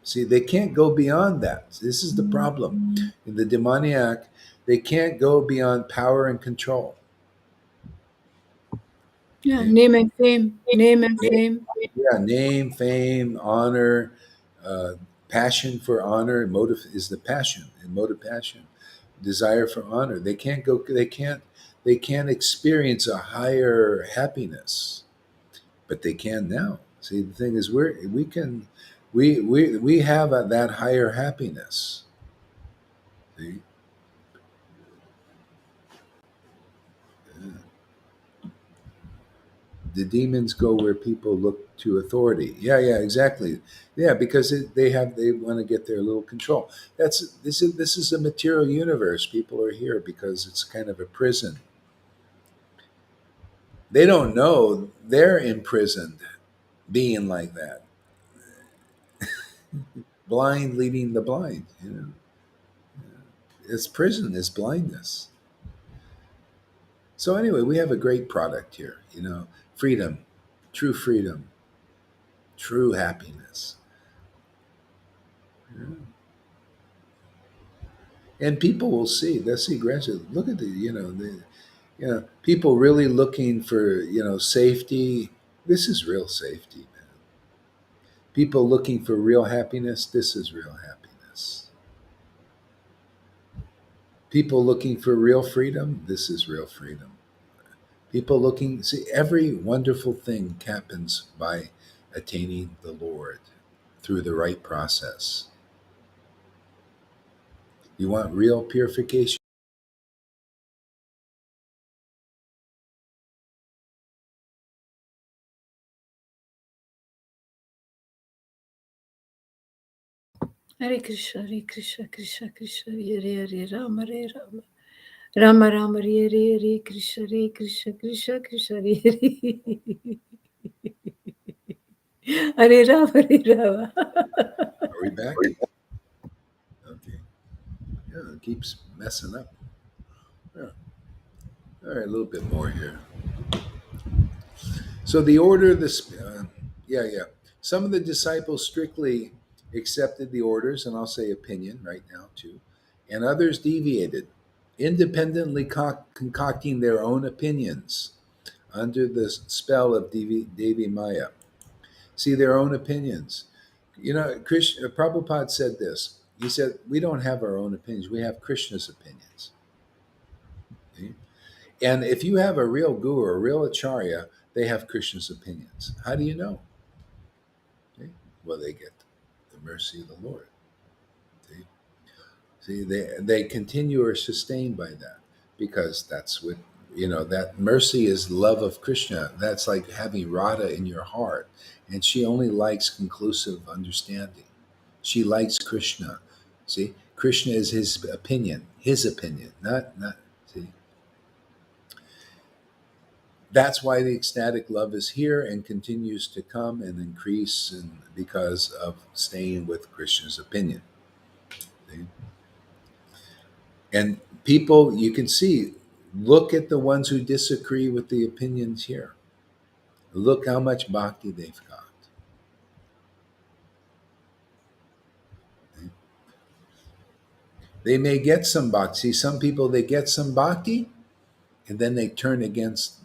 See, they can't go beyond that. This is the problem. In the demoniac, they can't go beyond power and control. Yeah, Okay? name and fame, name and fame. Yeah, name, fame, honor, uh, passion for honor. Motive is the passion, and motive passion, desire for honor. They can't go. They can't experience a higher happiness, but they can now. See, the thing is, we can, we have that higher happiness. See, the demons go where people look to authority. Yeah, yeah, exactly. Yeah, because they want to get their little control. This is a material universe. People are here because it's kind of a prison. They don't know they're imprisoned, being like that, blind leading the blind. It's prison. It's blindness. So anyway, we have a great product here. Freedom, freedom, true happiness. Yeah. And people will see. They'll see gradually. Look at people really looking for safety. This is real safety, man. People looking for real happiness. This is real happiness. People looking for real freedom. This is real freedom. People looking see every wonderful thing happens by attaining the Lord through the right process. You want real purification? Hare Krishna, Hare Krishna, Krishna Krishna, Hare Hare, Rama Hare Rama. Rama Rama Hare Hare, Krishna Hare Krishna, Krishna Krishna Hare Hare. Hare Rama, Hare Rama. Are we back? Okay. Yeah, it keeps messing up. Yeah. All right, a little bit more here. So the order, yeah, yeah. Some of the disciples strictly accepted the orders, and I'll say opinion right now too, and others deviated, independently concocting their own opinions under the spell of Devi Maya. See their own opinions. Prabhupada said this. He said, "We don't have our own opinions. We have Krishna's opinions." See? And if you have a real guru, a real acharya, they have Krishna's opinions. How do you know? Okay? Well, they get the mercy of the Lord. See, they continue or sustained by that because that's what that mercy is love of Krishna. That's like having Radha in your heart, and she only likes conclusive understanding. She likes Krishna. See, Krishna is his opinion, not. See, that's why the ecstatic love is here and continues to come and increase, and because of staying with Krishna's opinion. See? And people, you can see, look at the ones who disagree with the opinions here. Look how much bhakti they've got. They may get some bhakti. See, some people, they get some bhakti and then they turn against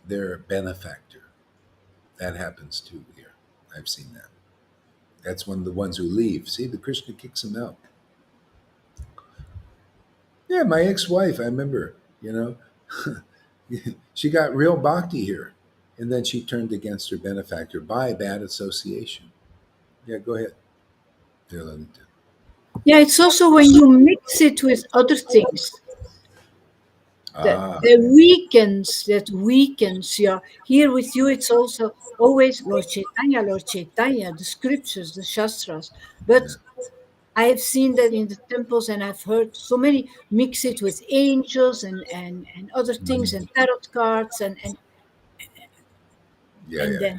their benefactor. That happens too here. I've seen that. That's one of the ones who leave. See, the Krishna kicks them out. Yeah, my ex-wife, I remember, you know, she got real bhakti here. And then she turned against her benefactor by bad association. Yeah, go ahead. There, Lalita. Yeah, it's also when you mix it with other things that Ah, that weakens. Yeah, here with you, it's also always Lord Chaitanya, the scriptures, the shastras. yeah. But I have seen that in the temples, and I've heard so many mix it with angels and other things Mhm. and tarot cards Yeah, and yeah,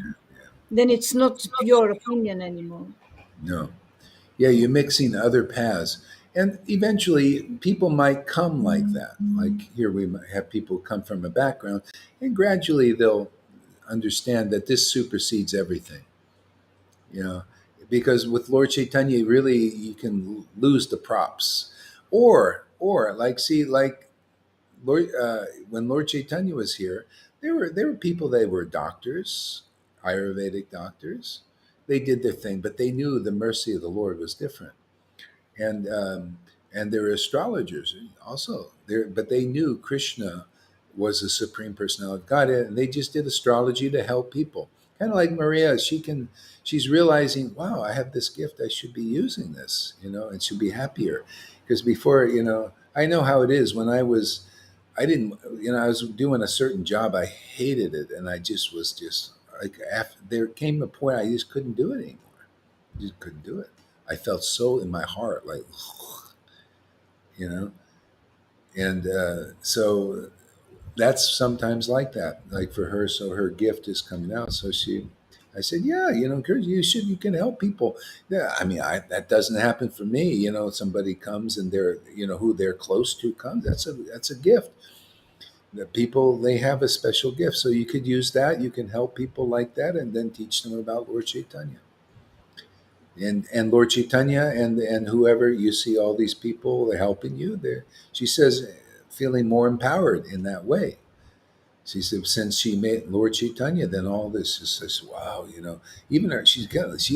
then it's not pure opinion anymore. no. Yeah, you're mixing other paths. And eventually, people might come like that. Like here, we might have people come from a background, and gradually they'll understand that this supersedes everything. You know, because with Lord Chaitanya, really, you can lose the props. Or like, see, like when Lord Chaitanya was here, There were people that were doctors, Ayurvedic doctors. They did their thing, but they knew the mercy of the Lord was different. And there were astrologers also there, but they knew Krishna was the supreme personality of God, and they just did astrology to help people. Kind of like Maria, she's realizing, wow, I have this gift, I should be using this, and she'll be happier. Because before, I know how it is. When I didn't, I was doing a certain job, I hated it, and I just was just like, after there came a point I just couldn't do it anymore. Just couldn't do it. I felt so in my heart, like, you know, and so that's sometimes like that, like for her. So her gift is coming out. I said, yeah, Kurt, you can help people. Yeah, I mean, that doesn't happen for me. Somebody comes and they're, who they're close to comes. That's a gift. That people, they have a special gift, so you could use that. You can help people like that, and then teach them about Lord Chaitanya. And Lord Chaitanya and whoever you see, all these people helping you there. She says, feeling more empowered in that way. She said, since she met Lord Chaitanya, then all this is this. Wow, even her, she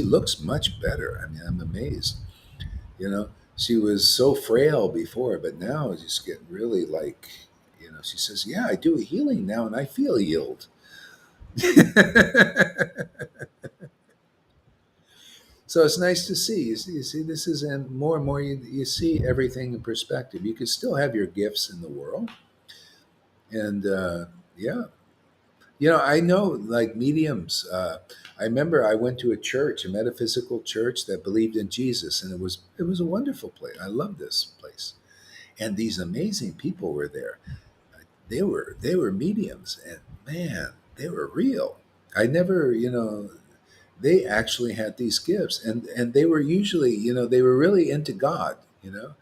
looks much better. I mean, I'm amazed. You know, she was so frail before, but now she's getting really like, She says, yeah, I do a healing now, and I feel healed. So it's nice to see. You see, this is, and more you see everything in perspective. You can still have your gifts in the world, and yeah, I know like mediums. I remember I went to a church, a metaphysical church that believed in Jesus, and it was a wonderful place. I love this place, and these amazing people were there. They were mediums, and man, they were real. I never, they actually had these gifts, and they were usually, they were really into God, and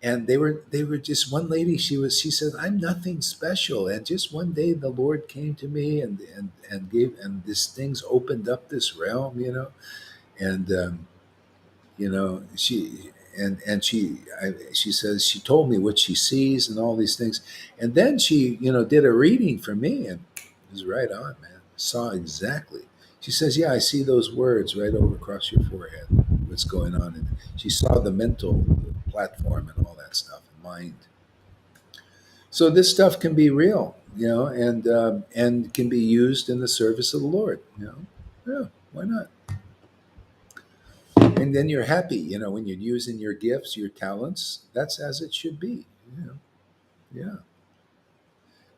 they were just, one lady, she said, I'm nothing special, and just one day the Lord came to me and gave, and this things opened up this realm, and she says she told me what she sees and all these things, and then she did a reading for me, and it was right on, man. Saw exactly. She says, yeah, I see those words right over across your forehead, what's going on, and she saw the mental platform and all that stuff, mind. So this stuff can be real, and can be used in the service of the Lord, yeah, why not? And then you're happy, when you're using your gifts, your talents. That's as it should be. Yeah.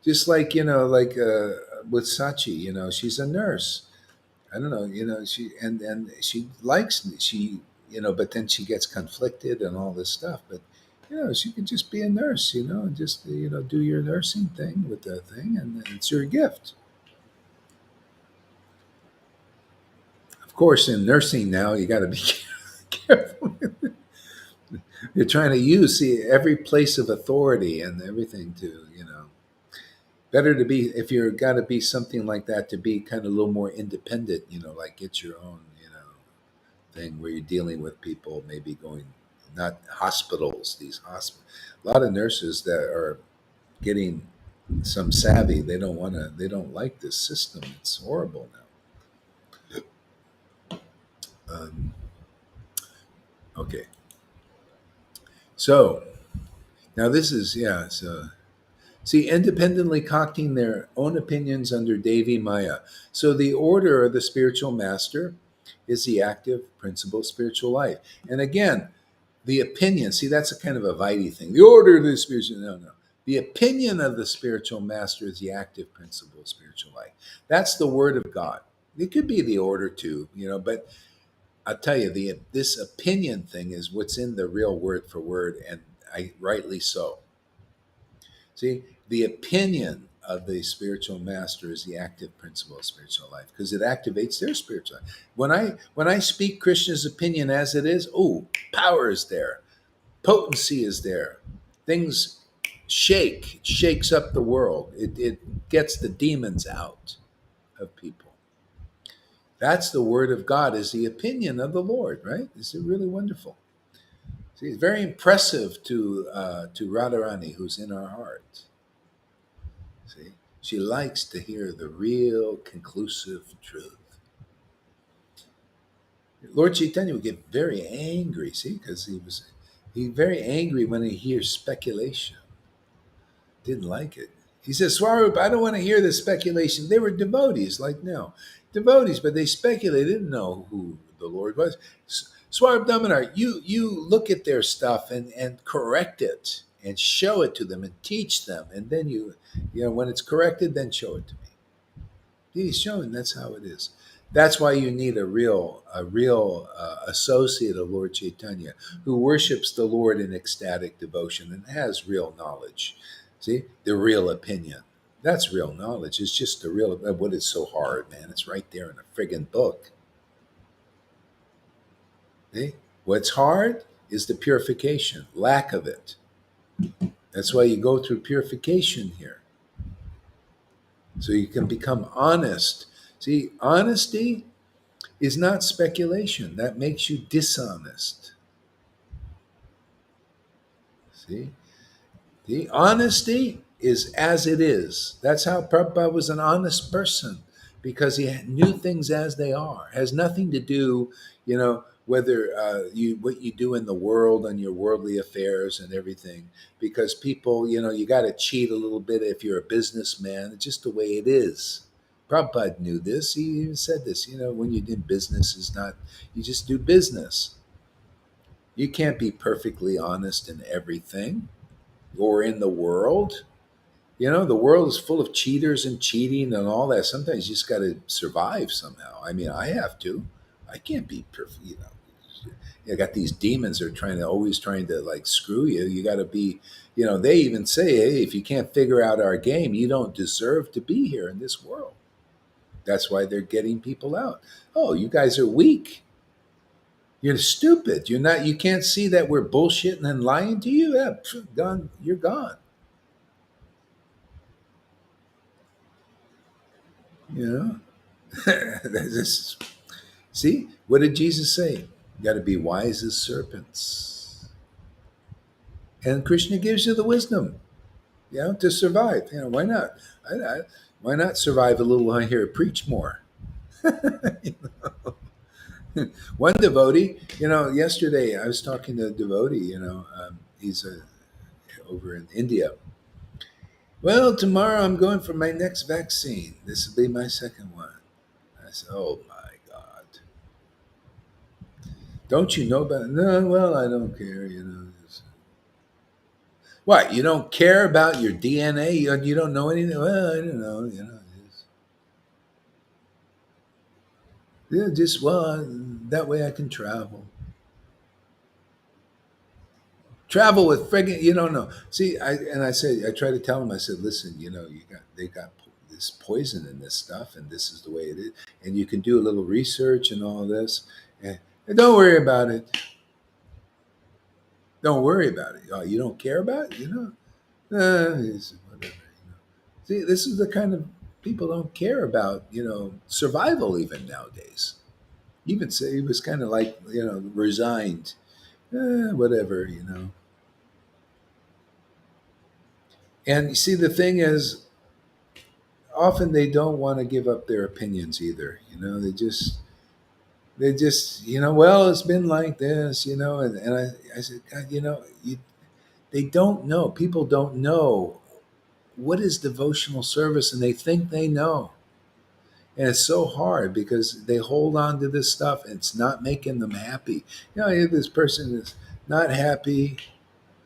Just like, with Sachi, she's a nurse. I don't know, and she likes me. But then she gets conflicted and all this stuff. But she could just be a nurse, and just do your nursing thing with the thing, and it's your gift. Of course, in nursing now, you got to be careful. You're trying to use, see, every place of authority and everything to, better to be, if you're got to be something like that, to be kind of a little more independent, like get your own, thing where you're dealing with people, maybe going, not hospitals, a lot of nurses that are getting some savvy, they don't like this system. It's horrible now. Okay. So now this is, yeah, so see, independently concocting their own opinions under Devi Maya. So the order of the spiritual master is the active principle of spiritual life. And again, the opinion, see, that's a kind of a Vaidhi thing. The order of the spiritual, no. The opinion of the spiritual master is the active principle of spiritual life. That's the word of God. It could be the order too, but I'll tell you, this opinion thing is what's in the real word for word, and rightly so. See, the opinion of the spiritual master is the active principle of spiritual life because it activates their spiritual life. When I speak Krishna's opinion as it is, oh, power is there, potency is there. Things shakes up the world. It gets the demons out of people. That's the word of God, is the opinion of the Lord, right? Is it really wonderful? See, it's very impressive to Radharani, who's in our heart. See, She likes to hear the real conclusive truth. Lord Chaitanya would get very angry, see, because he very angry when he hears speculation. Didn't like it. He says, Swarup, I don't want to hear the speculation. They were devotees, like no. Devotees, but they speculated, didn't know who the Lord was. Swarup Damanar, you look at their stuff and correct it and show it to them and teach them. And then when it's corrected, then show it to me. He's showing that's how it is. That's why you need a real associate of Lord Chaitanya who worships the Lord in ecstatic devotion and has real knowledge. See, the real opinion. That's real knowledge. It's just the real. What is so hard, man? It's right there in a friggin' book. See, what's hard is the purification, lack of it. That's why you go through purification here, so you can become honest. See, honesty is not speculation. That makes you dishonest. See? The honesty is as it is. That's how Prabhupada was an honest person because he knew things as they are. It has nothing to do, whether what you do in the world and your worldly affairs and everything. Because people, you got to cheat a little bit if you're a businessman. It's just the way it is. Prabhupada knew this. He even said this. When you do business, is not you just do business. You can't be perfectly honest in everything or in the world. The world is full of cheaters and cheating and all that. Sometimes you just got to survive somehow. I mean, I have to. I can't be perfect. You got these demons that are always trying to like screw you. You got to be, they even say, hey, if you can't figure out our game, you don't deserve to be here in this world. That's why they're getting people out. Oh, you guys are weak. You're stupid. You're not. You can't see that we're bullshitting and lying to you. Yeah, gone. You're gone. You know. This, see, what did Jesus say? You got to be wise as serpents. And Krishna gives you the wisdom, to survive. Why not? Why not survive a little on here? Preach more. One devotee, yesterday I was talking to a devotee. He's over in India. Well, tomorrow I'm going for my next vaccine. This will be my second one. I said, oh my God. Don't you know about it? No, well, I don't care, What, you don't care about your DNA? You don't know anything? Well, I don't know, well, that way I can travel. Travel with friggin', you don't know. See, I try to tell him, I said, listen, they got this poison in this stuff, and this is the way it is. And you can do a little research and all this. And don't worry about it. Don't worry about it. Oh, you don't care about it, whatever. See, this is the kind of people don't care about, survival even nowadays. Even say he was kind of like, resigned. Whatever. And you see, the thing is, often they don't want to give up their opinions either. They just, well, it's been like this, and I said, God, they don't know. People don't know what is devotional service, and they think they know. And it's so hard because they hold on to this stuff and it's not making them happy. You have this person that's not happy,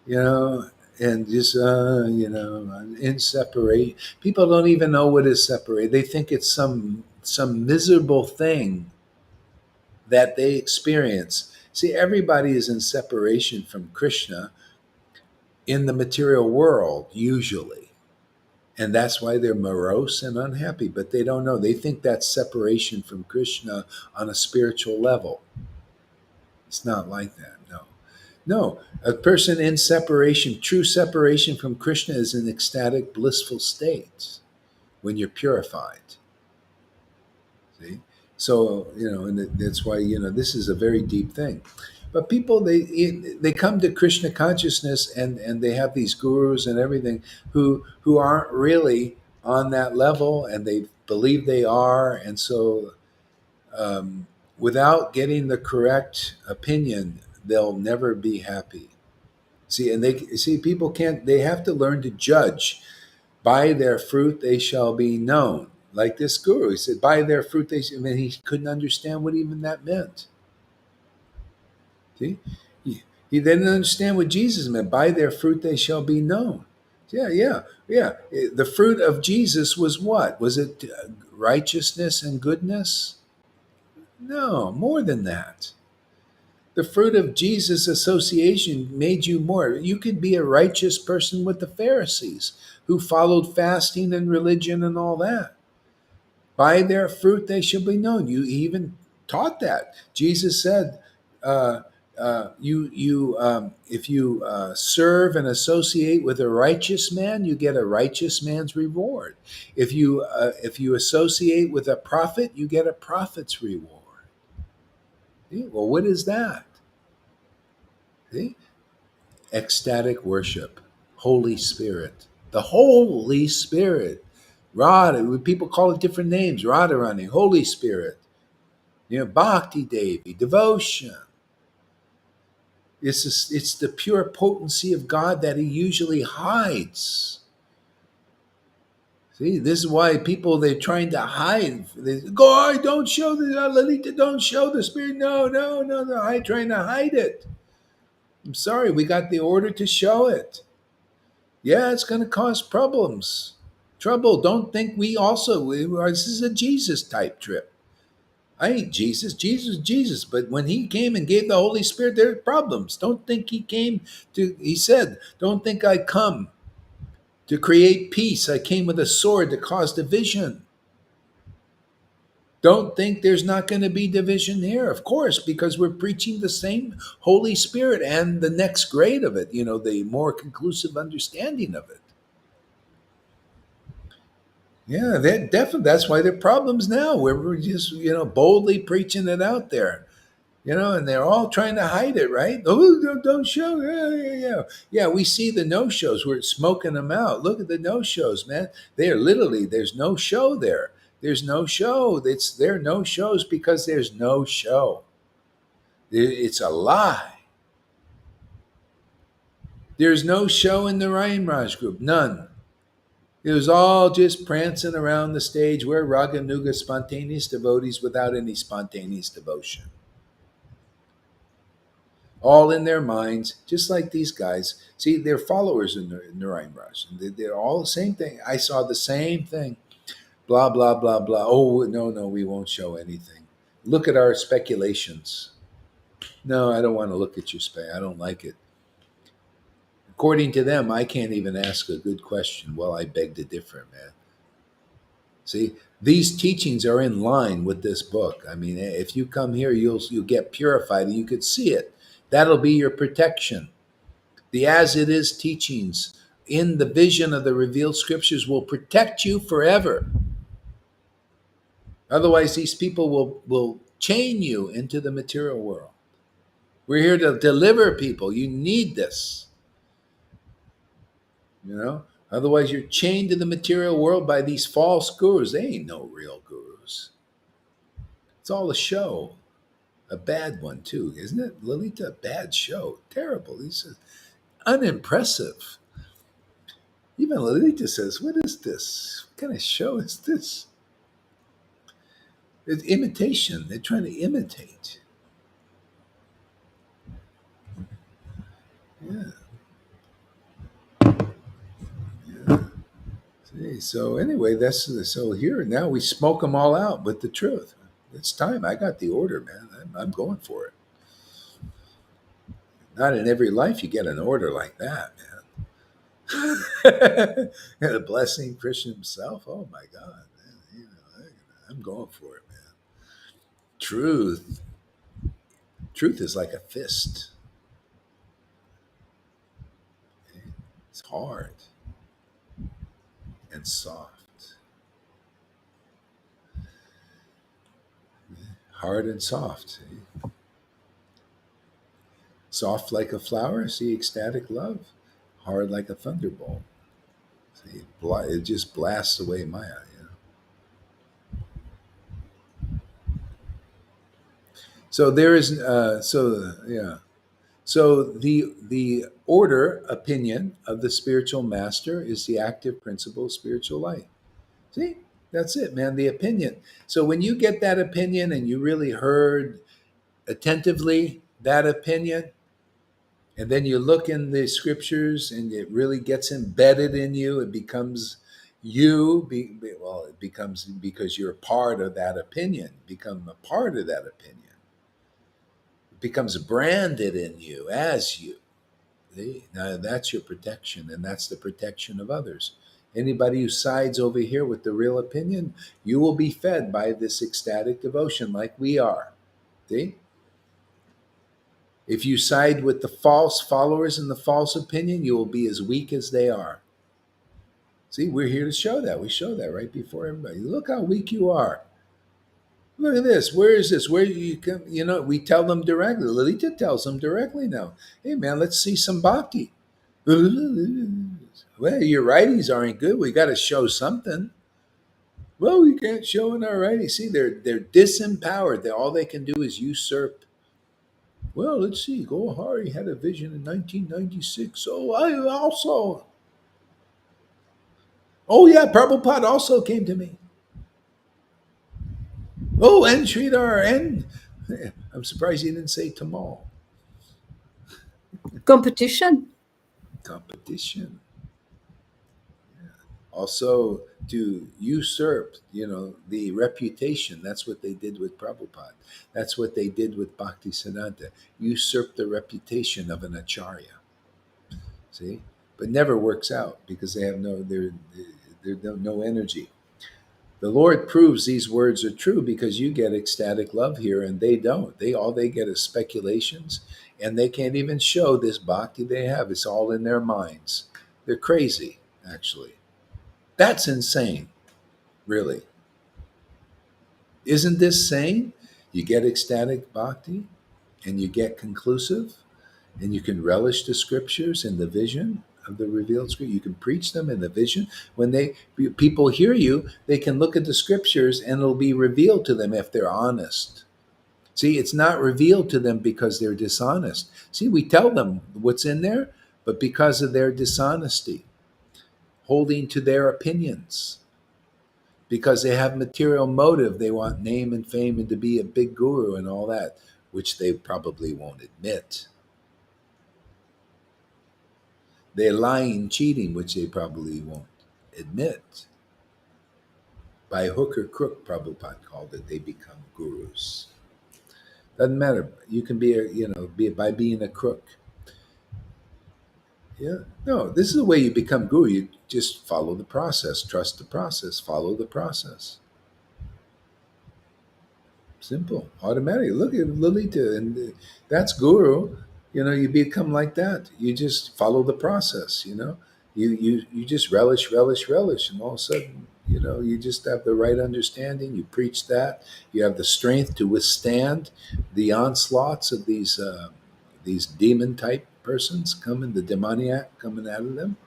you know, and just, in separate. People don't even know what is separate. They think it's some miserable thing that they experience. See, everybody is in separation from Krishna in the material world, usually. And that's why they're morose and unhappy, but they don't know. They think that's separation from Krishna on a spiritual level. It's not like that, no. No, a person in separation, true separation from Krishna is an ecstatic, blissful state when you're purified. See? So, and that's why, this is a very deep thing. But people, they come to Krishna consciousness and they have these gurus and everything who aren't really on that level and they believe they are. And so, without getting the correct opinion, they'll never be happy. See, and they see people can't, they have to learn to judge. By their fruit they shall be known. Like this guru, he said, by their fruit they shall, I mean, he couldn't understand what even that meant. See? He didn't understand what Jesus meant. By their fruit they shall be known. Yeah, yeah, yeah. The fruit of Jesus was what? Was it righteousness and goodness? No, more than that. The fruit of Jesus' association made you more. You could be a righteous person with the Pharisees who followed fasting and religion and all that. By their fruit they shall be known. You even taught that. Jesus said, uh, if you serve and associate with a righteous man, you get a righteous man's reward. If you associate with a prophet, you get a prophet's reward. See? Well, what is that? See? Ecstatic worship, Holy Spirit, the Holy Spirit. Radha, people call it different names. Radharani, Holy Spirit. Bhakti Devi, devotion. It's the pure potency of God that He usually hides. See, this is why people they're trying to hide. They go, oh, don't show the Lalita, don't show the Spirit. No, no, no, no. I'm trying to hide it. I'm sorry, we got the order to show it. Yeah, it's going to cause problems. Trouble. Don't think this is a Jesus type trip. I ain't Jesus. Jesus, Jesus. But when He came and gave the Holy Spirit, there are problems. Don't think He said, don't think I come to create peace. I came with a sword to cause division. Don't think there's not going to be division here. Of course, because we're preaching the same Holy Spirit and the next grade of it, the more conclusive understanding of it. Yeah, that definitely. That's why there are problems now. Where we're just boldly preaching it out there, and they're all trying to hide it, right? Oh, don't show. Yeah, yeah, yeah. Yeah, we see the no shows. We're smoking them out. Look at the no shows, man. They are literally there's no show there. There's no show. There are no shows because there's no show. It's a lie. There's no show in the Ryan Raj group. None. It was all just prancing around the stage. We're Raganuga spontaneous devotees without any spontaneous devotion. All in their minds, just like these guys. See, they're followers in Narayan Raj. They're all the same thing. I saw the same thing. Blah, blah, blah, blah. Oh, no, no, we won't show anything. Look at our speculations. No, I don't want to look at your spec. I don't like it. According to them, I can't even ask a good question. Well, I beg to differ, man. See, these teachings are in line with this book. I mean, if you come here, you'll get purified, and you could see it. That'll be your protection. The as it is teachings in the vision of the revealed scriptures will protect you forever. Otherwise, these people will chain you into the material world. We're here to deliver people. You need this. Otherwise, you're chained to the material world by these false gurus. They ain't no real gurus. It's all a show. A bad one too, isn't it, Lolita? A bad show, terrible. He's unimpressive. Even Lolita says, "What is this? What kind of show is this?" It's imitation. They're trying to imitate. Yeah, yeah. See, so anyway, so here now we smoke them all out with the truth. It's time. I got the order, man. I'm going for it. Not in every life you get an order like that, man. And a blessing Christian himself. Oh my God, man. I'm going for it, man. Truth. Truth is like a fist. It's hard and soft. Hard and soft. See? Soft like a flower. See ecstatic love. Hard like a thunderbolt. See, it just blasts away Maya. So there is, so yeah. So the order opinion of the spiritual master is the active principle of spiritual life. See, that's it, man. The opinion. So when you get that opinion and you really heard attentively that opinion, and then you look in the scriptures and it really gets embedded in you, it becomes you. Well, it becomes because you're part of that opinion. Become a part of that opinion. It becomes branded in you as you. See? Now that's your protection, and that's the protection of others. Anybody who sides over here with the real opinion, you will be fed by this ecstatic devotion like we are. See? If you side with the false followers and the false opinion, you will be as weak as they are. See, we're here to show that. We show that right before everybody. Look how weak you are. Look at this. Where is this? Where you come? You know, we tell them directly. Lalita tells them directly now. Hey, man, let's see some bhakti. Well, your writings aren't good. We got to show something. Well, we can't show in our writings. See, they're disempowered. All they can do is usurp. Well, let's see. Gohari had a vision in 1996. Oh, I also. Oh, yeah, Prabhupada also came to me. Oh, and Sridhar, and I'm surprised he didn't say Tamal. Competition. Competition. Also, to usurp, the reputation. That's what they did with Prabhupada. That's what they did with Bhaktisiddhanta. Usurp the reputation of an acharya. See, but never works out because they have no energy. The Lord proves these words are true because you get ecstatic love here and they don't. They get is speculations, and they can't even show this bhakti they have. It's all in their minds. They're crazy, actually. That's insane, really. Isn't this sane? You get ecstatic bhakti and you get conclusive and you can relish the scriptures and the vision of the revealed scripture. You can preach them in the vision. When people hear you, they can look at the scriptures and it'll be revealed to them if they're honest. See, it's not revealed to them because they're dishonest. See, we tell them what's in there, but because of their dishonesty, holding to their opinions, because they have material motive. They want name and fame and to be a big guru and all that, which they probably won't admit. They're lying, cheating, which they probably won't admit. By hook or crook, Prabhupada called it, they become gurus. Doesn't matter. You can be by being a crook. Yeah. No, this is the way you become guru. You just follow the process, trust the process, follow the process. Simple, automatic. Look at Lalita, and that's guru. You become like that. You just follow the process. You just relish, and all of a sudden, you just have the right understanding. You preach that. You have the strength to withstand the onslaughts of these demon type persons coming, the demoniac coming out of them.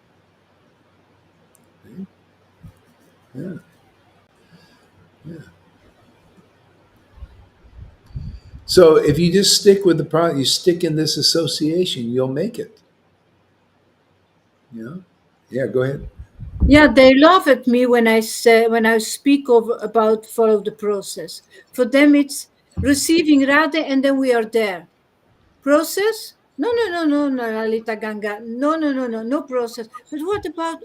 Yeah, yeah. So if you just stick with the product, you stick in this association, you'll make it. Yeah, go ahead. Yeah, they laugh at me when I speak about follow the process. For them, it's receiving Radha, and then we are there. Process? No, no, no, no, no, Lalita Ganga. No, no, no, no, no process. But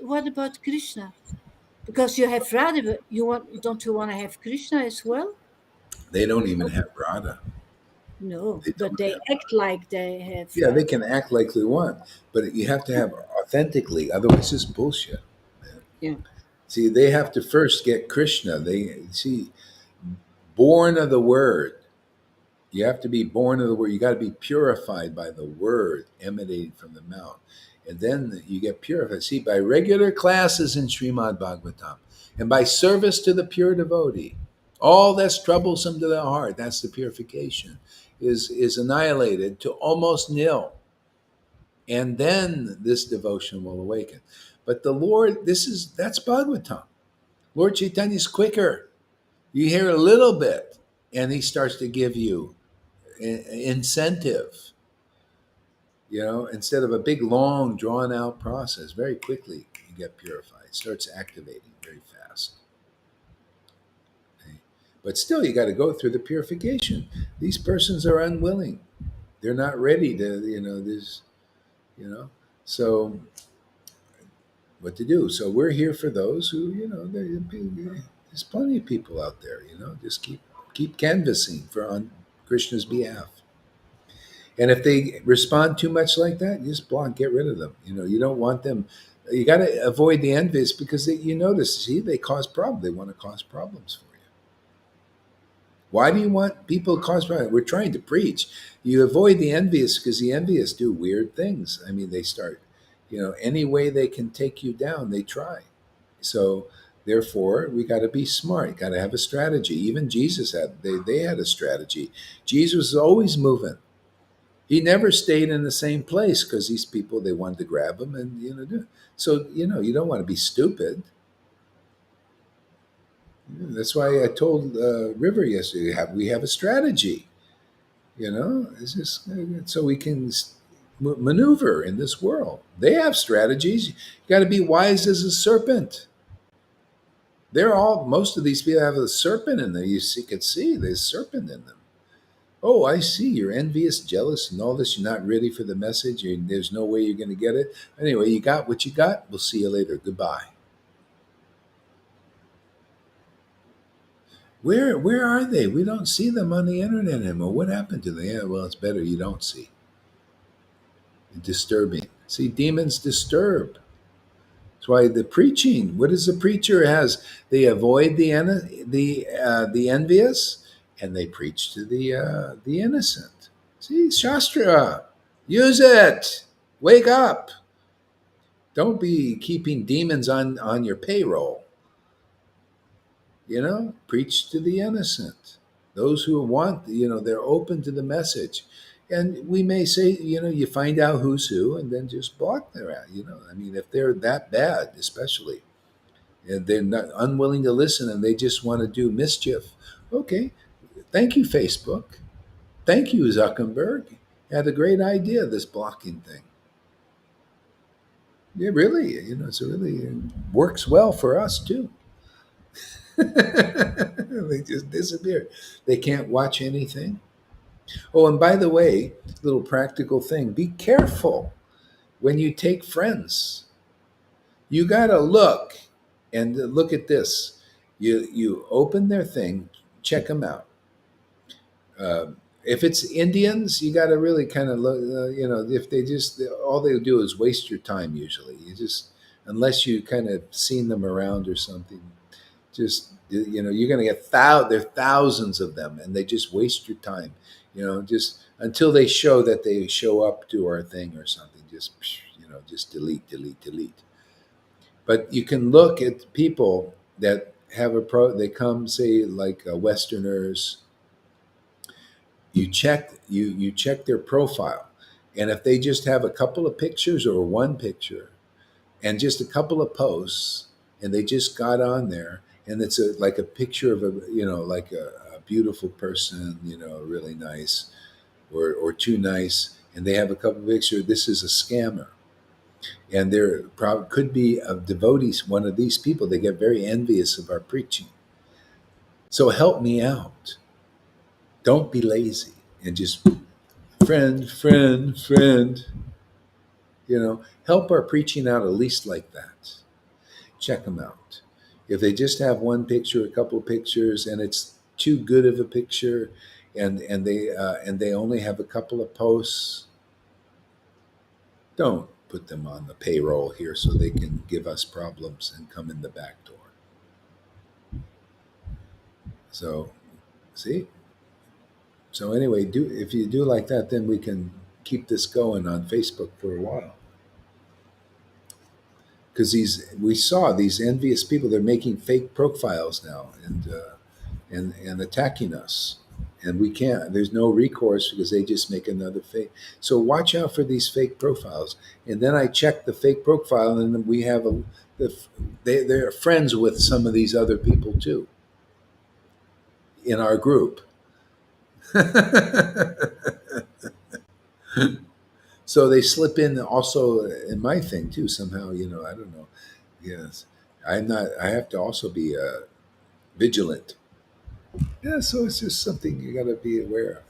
what about Krishna? Because you have Radha, but don't you want to have Krishna as well? They don't even have Radha. No, They but don't they have. act like they have Yeah, they Radha. can act like they want, but you have to have authentically. Otherwise, it's bullshit. Yeah. See, they have to first get Krishna. They see born of the Word. You have to be born of the Word. You got to be purified by the Word emanating from the mouth, and then you get purified. See, by regular classes in Srimad Bhagavatam, and by service to the pure devotee, all that's troublesome to the heart, that's the purification, is annihilated to almost nil. and then this devotion will awaken. But the Lord, that's Bhagavatam. Lord Chaitanya's quicker. You hear a little bit, and he starts to give you incentive. Instead of a big, long, drawn out process, very quickly you get purified. It starts activating very fast. Okay? But still, you got to go through the purification. These persons are unwilling. They're not ready to, you know. So, what to do? So we're here for those who, there's plenty of people out there. Just keep canvassing on Krishna's behalf. And if they respond too much like that, you just block, get rid of them. You don't want them. You got to avoid the envious because you notice, see, they cause problems. They want to cause problems for you. Why do you want people to cause problems? We're trying to preach. You avoid the envious because the envious do weird things. I mean, they start, any way they can take you down, they try. So therefore, we got to be smart. Got to have a strategy. Even Jesus they had a strategy. Jesus was always moving. He never stayed in the same place because these people, they wanted to grab him and so you don't want to be stupid. That's why I told River yesterday, we have a strategy. It's just so we can maneuver in this world. They have strategies. You got to be wise as a serpent. Most of these people have a serpent in them. Could see there's serpent in them. Oh, I see. You're envious, jealous, and all this. You're not ready for the message. There's no way you're going to get it. Anyway, you got what you got. We'll see you later. Goodbye. Where are they? We don't see them on the internet anymore. What happened to them? Yeah, well, it's better you don't see. Disturbing. See, demons disturb. That's why the preaching. What does the preacher has? They avoid the envious, and they preach to the innocent. See, Shastra. Use it. Wake up. Don't be keeping demons on your payroll. Preach to the innocent. Those who want, they're open to the message. And we may say, you find out who's who and then just block their out. I mean, if they're that bad, especially, and they're not unwilling to listen and they just want to do mischief. Okay. Thank you, Facebook. Thank you, Zuckerberg. You had a great idea, this blocking thing. Yeah, really, it works well for us too. They just disappear. They can't watch anything. Oh, and by the way, little practical thing: be careful when you take friends. You gotta look at this. You open their thing, check them out. Uh, if it's Indians, you got to really kind of look. If they just all they do is waste your time. Usually, unless you kind of seen them around or something, just you're going to get there are thousands of them, and they just waste your time. Just until they show that they show up to our thing or something. Just delete, delete, delete. But you can look at people that have they come, say, like Westerners. You check their profile, and if they just have a couple of pictures or one picture and just a couple of posts, and they just got on there, and it's like a picture of like a beautiful person, really nice, or too nice, and they have a couple of pictures. This is a scammer, and there probably could be a devotees, one of these people. They get very envious of our preaching. So help me out. Don't be lazy and just friend, friend, friend. Help our preaching out at least like that. Check them out. If they just have one picture, a couple of pictures, and it's too good of a picture, and they only have a couple of posts, don't put them on the payroll here so they can give us problems and come in the back door. So, see. So anyway, if you do like that, then we can keep this going on Facebook for a while. Because we saw these envious people. They're making fake profiles now and attacking us, and we can't. There's no recourse because they just make another fake. So watch out for these fake profiles. And then I check the fake profile, and then we have they're friends with some of these other people too in our group. So they slip in also in my thing too somehow. I don't know. Yes, I'm not. I have to also be vigilant. Yeah, so it's just something you got to be aware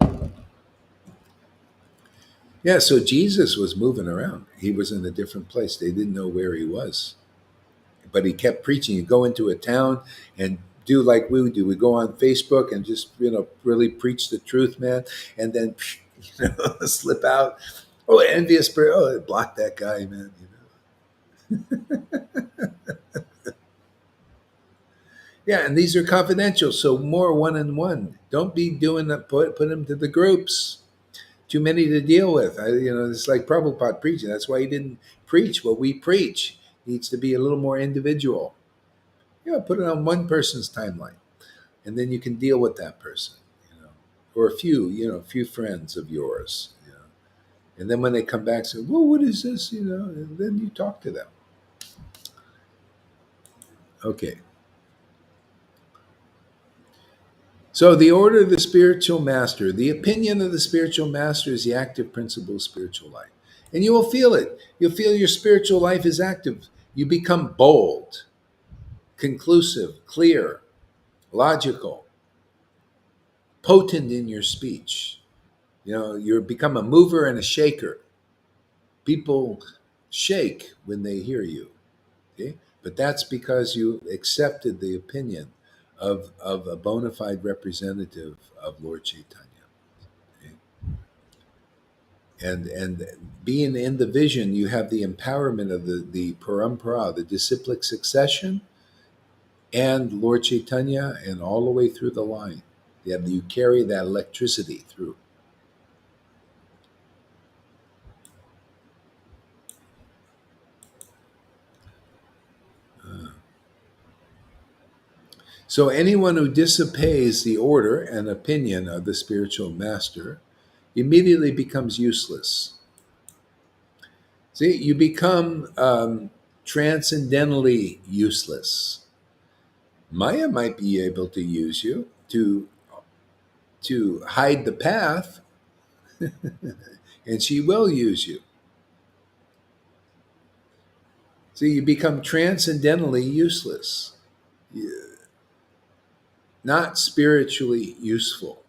of. Yeah, so Jesus was moving around. He was in a different place. They didn't know where he was, but he kept preaching. You go into a town and do like we would do. We go on Facebook and just really preach the truth, man, and then slip out. Oh, envious spirit. Oh, block that guy, man. Yeah, and these are confidential, so more one on one. Don't be doing that. Put them to the groups. Too many to deal with. It's like Prabhupada preaching. That's why he didn't preach what we preach. He needs to be a little more individual. Put it on one person's timeline, and then you can deal with that person, or a few friends of yours. And then when they come back, say, "Well, what is this?" And then you talk to them. Okay. So the order of the spiritual master, the opinion of the spiritual master is the active principle of spiritual life. And you will feel it. You'll feel your spiritual life is active. You become bold, conclusive, clear, logical, potent in your speech. You become a mover and a shaker. People shake when they hear you. Okay? But that's because you accepted the opinion of a bona fide representative of Lord Caitanya. Okay? And being in the vision, you have the empowerment of the parampara, the disciplic succession, and Lord Chaitanya, and all the way through the line. You carry that electricity through. So anyone who disobeys the order and opinion of the spiritual master immediately becomes useless. See, you become transcendentally useless. Maya might be able to use you to hide the path, and she will use you. So you become transcendentally useless, not spiritually useful.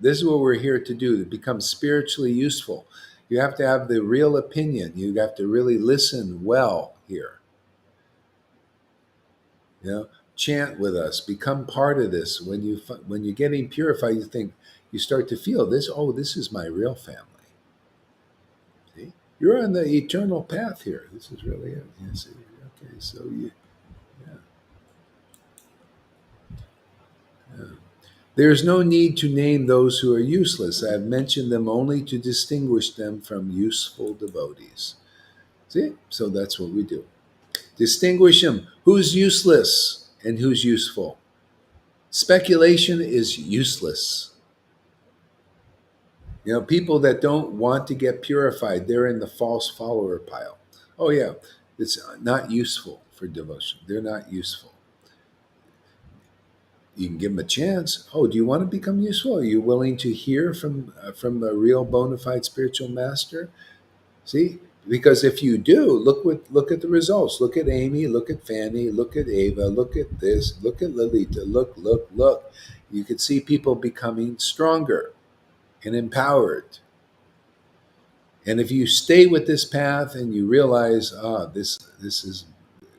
This is what we're here to do, to become spiritually useful. You have to have the real opinion. You have to really listen well here. Chant with us, become part of this. When you're getting purified, you start to feel this. Oh, this is my real family. See, you're on the eternal path here. This is really it. You see? Okay, so yeah, yeah. There is no need to name those who are useless. I have mentioned them only to distinguish them from useful devotees. See, so that's what we do. Distinguish them. Who's useless and who's useful? Speculation is useless. People that don't want to get purified, they're in the false follower pile. Oh, yeah, it's not useful for devotion. They're not useful. You can give them a chance. Oh, do you want to become useful? Are you willing to hear from a real bona fide spiritual master? See, because if you do, look at the results. Look at Amy. Look at Fanny. Look at Ava. Look at this. Look at Lalita. Look. You could see people becoming stronger and empowered. And if you stay with this path and you realize, this is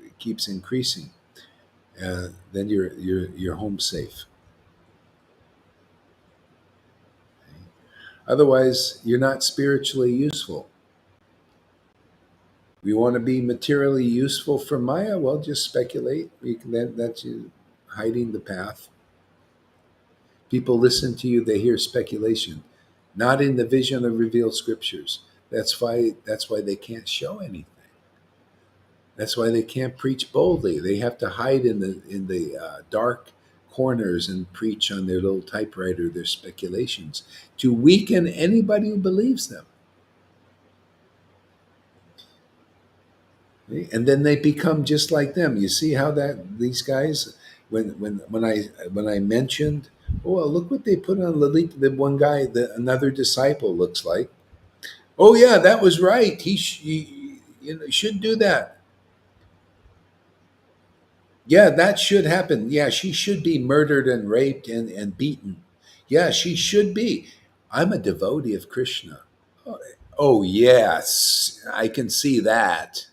it keeps increasing, then you're home safe. Otherwise, you're not spiritually useful. You want to be materially useful for Maya? Well, just speculate. That's you hiding the path. People listen to you; they hear speculation, not in the vision of revealed scriptures. That's why they can't show anything. That's why they can't preach boldly. They have to hide in the dark corners and preach on their little typewriter their speculations to weaken anybody who believes them. And then they become just like them. You see how that these guys, when I mentioned, oh well, look what they put on Lalita. The one guy, another disciple looks like. Oh yeah, that was right. He you know, should do that. Yeah, that should happen. Yeah, she should be murdered and raped and beaten. Yeah, she should be. I'm a devotee of Krishna. Oh, oh yes, I can see that.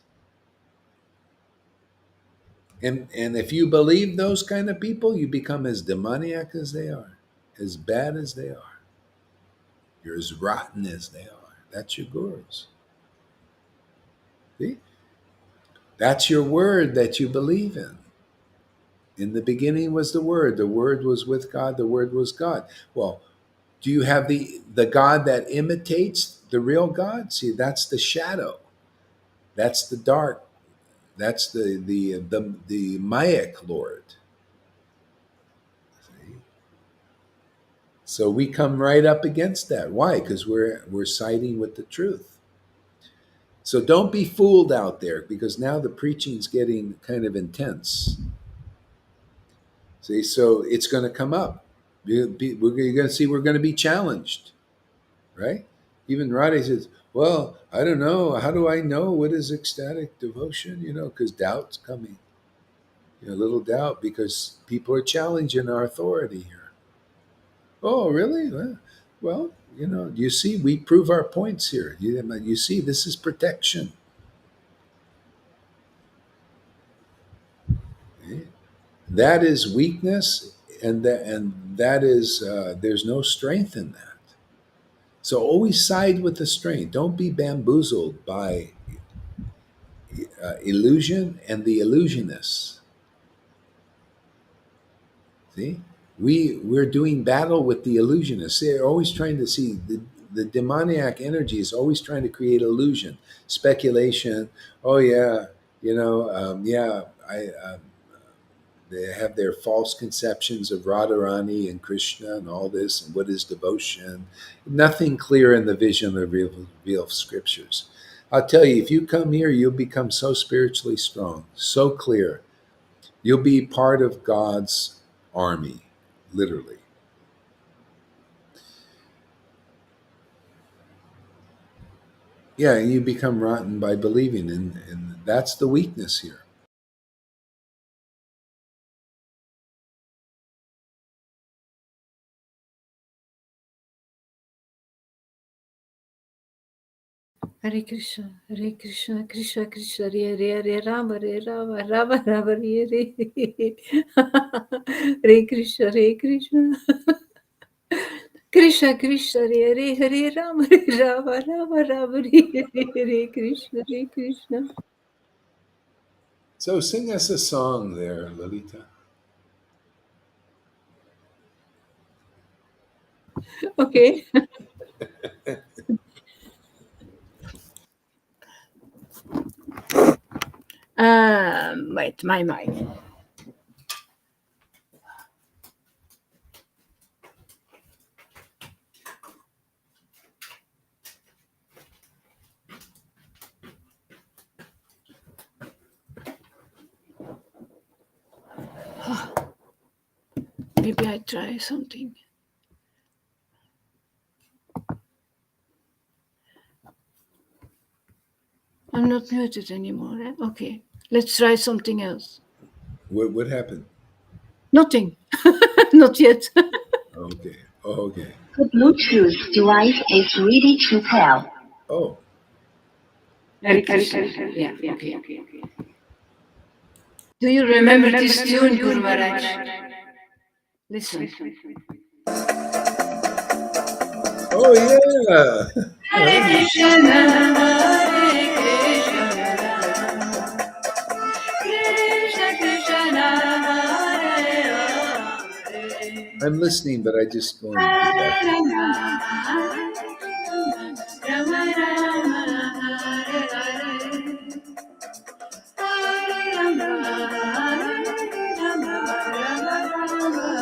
And if you believe those kind of people, you become as demoniac as they are, as bad as they are. You're as rotten as they are. That's your gurus. See? That's your word that you believe in. In the beginning was the Word. The Word was with God. The Word was God. Well, do you have the God that imitates the real God? See, that's the shadow. That's the dark. That's the Mayak Lord. See? So we come right up against that. Why? Because we're siding with the truth. So don't be fooled out there because now the preaching's getting kind of intense. See, so it's going to come up. You're going to see we're going to be challenged, right? Even Radhe says, "Well, I don't know. How do I know what is ecstatic devotion? You know, because doubt's coming. You know, little doubt because people are challenging our authority here. Oh, really? Well, you know, you see, we prove our points here. You see, this is protection. Okay? That is weakness, and that is there's no strength in that. So always side with the strength. Don't be bamboozled by illusion and the illusionists. See, we're doing battle with the illusionists. They're always trying to see the demoniac energy is always trying to create illusion, speculation. Oh yeah, you know, yeah, I. They have their false conceptions of Radharani and Krishna and all this and what is devotion. Nothing clear in the vision of real scriptures. I'll tell you, if you come here, you'll become so spiritually strong, so clear. You'll be part of God's army, literally. Yeah, and you become rotten by believing, and that's the weakness here. Hare Krishna, Hare Krishna, Krishna Krishna, Hare Hare, Hare Rama, Hare Rama, Rama Rama, Hare Hare. Hare Krishna, Hare Krishna. Krishna Krishna, Hare Hare, Hare Rama, Hare Rama, Rama Rama, Hare Hare. Hare Krishna, Hare Krishna. So sing us a song there, Lalita. Okay. Wait, my mic. Maybe I try something. I'm not muted anymore. Eh? Okay, let's try something else. What happened? Nothing. Not yet. Okay. Oh, okay. The Bluetooth device is ready to pair. Oh, Hare Krishna. Yeah, okay. Do you remember this tune, Guru Maharaj? Listen. oh yeah. Hare Krishna, Hare Krishna, Krishna Krishna, Hare Hare. I'm listening, but I just go and get back to it.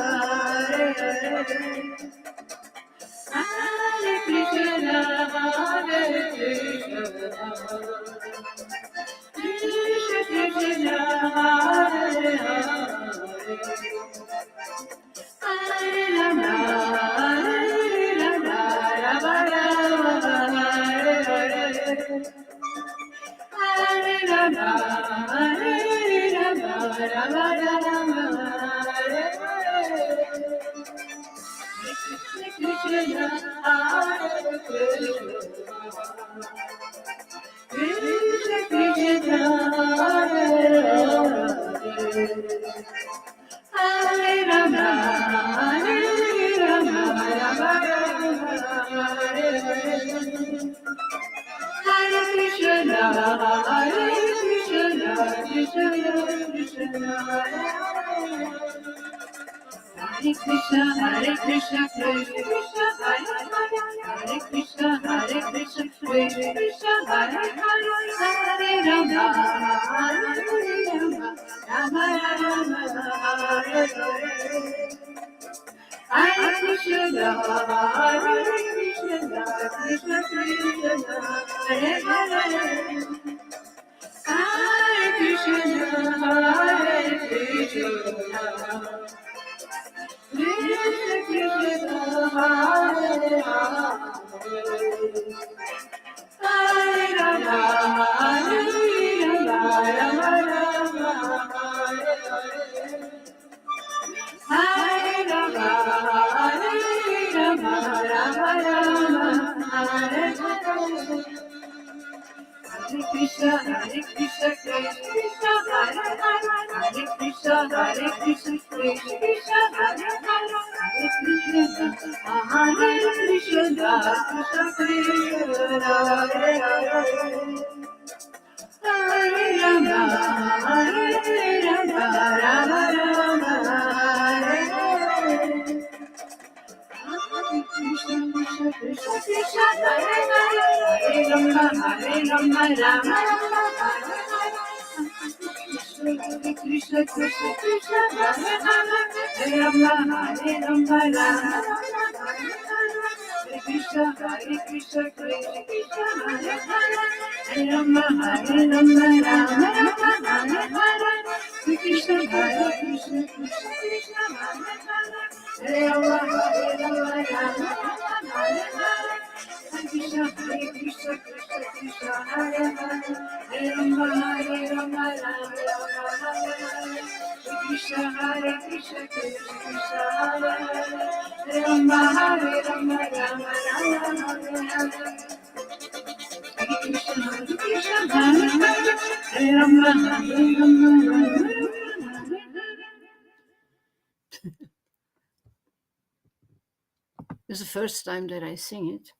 It's the first time that I sing it.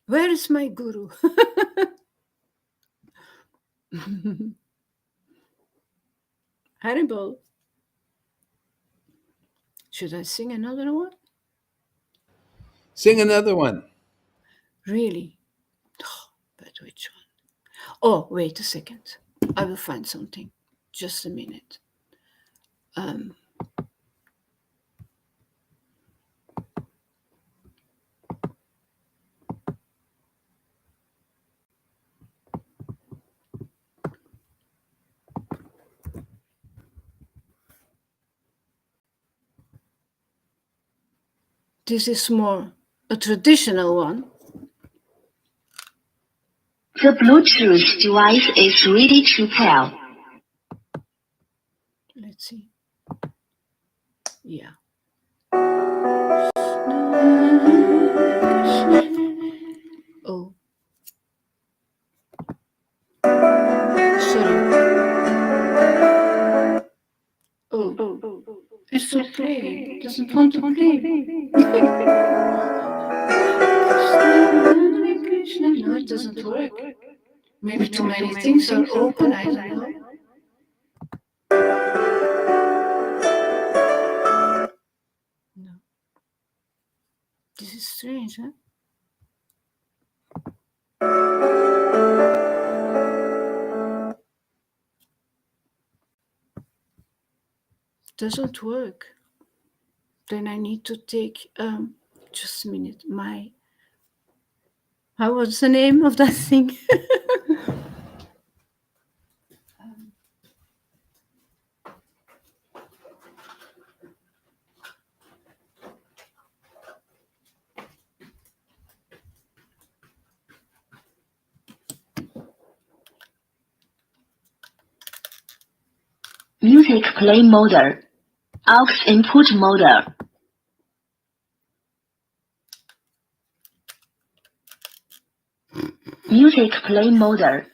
Where is my guru? Haribo. Should I sing another one? Sing another one. Really? Oh, but which one? Oh, wait a second. I will find something. Just a minute. This is more a traditional one. The Bluetooth device is ready to pair. Let's see. Yeah. Oh. Sorry. Oh. It's not playing. It doesn't want to play. No, it doesn't work. Maybe too many things are open. I don't know. No. This is strange, huh? Doesn't work. Then I need to take just a minute my How was the name of that thing? Music play mode. Aux input mode. Music play mode.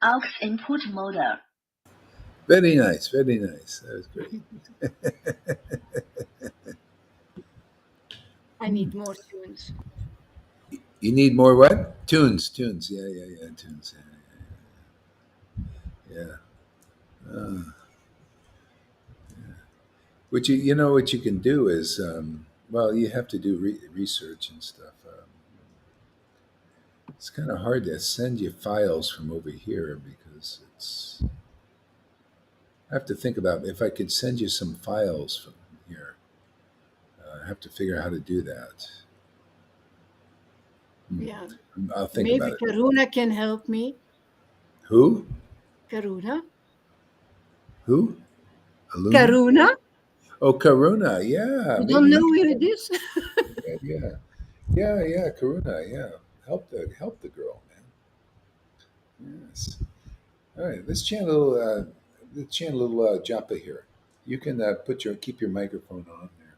aux input model. Very nice, very nice. That was great. I need more tunes. You need more what? Tunes, tunes. Yeah, tunes. Yeah. Uh, what you know what you can do is well, you have to do research and stuff. It's kind of hard to send you files from over here because it's. I have to think about if I could send you some files from here. I have to figure out how to do that. Yeah. I'll think Maybe about it. Karuna can help me. Who? Karuna? Who? Aluna? Karuna? Oh, Karuna. Yeah, You don't maybe know he can. who it is? Yeah. Karuna. Yeah, help the girl, man. Yes. All right. Let's chant a little japa here. You can keep your microphone on there.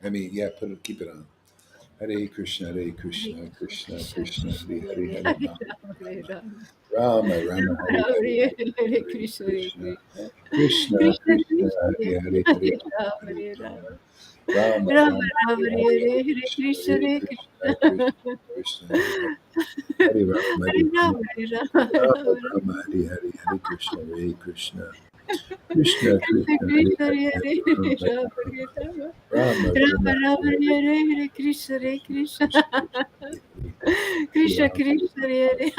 I mean, yeah, keep it on. Hare Krishna, Krishna Krishna, Krishna, Krishna, Hare Hare Hare, Hare, Hare Rama, Rama Rama, Hare Rama, Hare, Hare Hare, Hare Krishna, Hare Krishna, Krishna, Krishna Krishna, Krishna, Krishna, Hare Hare, Hare Hare Rama, Hare, Hare Rama, Rama Rama, Rama, Rama, Hare Hare Hare, Hare, Hare Hare Krishna, Krishna, Hare Hare Krishna, Krishna, Krishna Krishna, Hare Rama, Hare Hare Rama, Rama, Hare Rama, Rama Rama, Rama, Hare Hare, Hare Krishna, Hare Krishna, Krishna Krishna, Krishna, Hare Krishna, Hare, Hare Hare Hare, Rama, Rama, Hare Rama, Rama Rama, Rama, Rama, Hare Hare, Hare Hare, Krishna, Hare Krishna Krishna, Krishna, Hare Hare, Krishna, Rama Krishna, Hare Hare.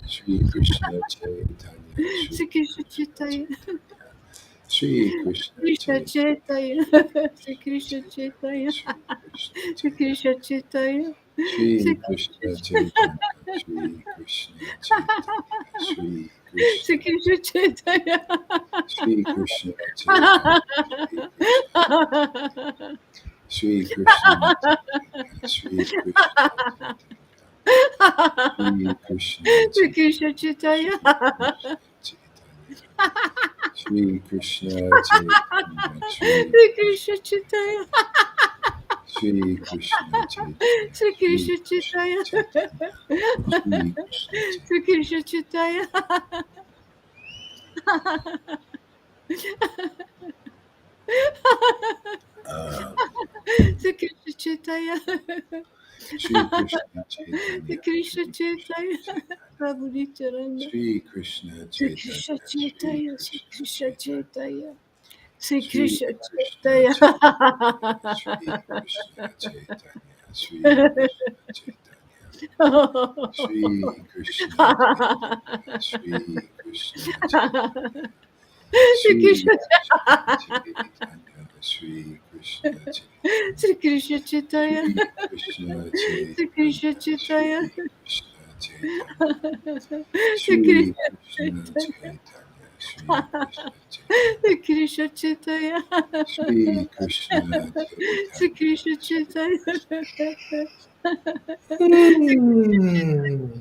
Shri Krishna Chaitanya, Shri Sri Krishna Krishna Chaitanya, Chaitanya, Shri Krishna Krishna Chaitanya, Chaitanya, Sri Krishna Chaitanya, Chaitanya, Shri Krishna Sri Chaitanya, Krishna Chaitanya, Shri Sri Krishna Krishna Chaitanya, Shri Krishna Chaitanya, Shri Krishna, Sri Krishna Chaitanya. Shri Krishna Chaitanya, Shri Krishna, Shri Krishna Chaitanya, Shri Krishna Chaitanya, Shri Krishna Sri Chaitanya, Krishna Chaitanya. Shri Krishna Chaitanya, Shri Krishna Chaitanya, Shri Sri Krishna Krishna Chaitanya. Shri Krishna Chaitanya, Sri Shri Krishna Krishna Chaitanya. Chaitanya, Shri Krishna Sri Chaitanya. Krishna Chaitanya. Uh, Sri Krishna Chaitanya. Shri Krishna Sri Chaitanya, Krishna Shri Krishna Chaitanya. Chaitanya, Prabhu Nityananda. Shri Krishna Sri Chaitanya, Krishna Shri Chaitanya. Sri Krishna Krishna Chaitanya, Chaitanya. Sri Shri Krishna Krishna Chaitanya. Chaitanya, Shri Krishna Chaitanya, Shri Krishna Chaitanya, Shri Krishna Chaitanya, Shri Krishna Chaitanya, Sri Shri Krishna Krishna Chaitanya, Shri Krishna Chaitanya, Sri Krishna Chaitanya. Shri Krishna Sri Krishna Chaitanya, Chaitanya. Shri Krishna Chaitanya, Sri Shri Krishna Krishna Chaitanya. Chaitanya,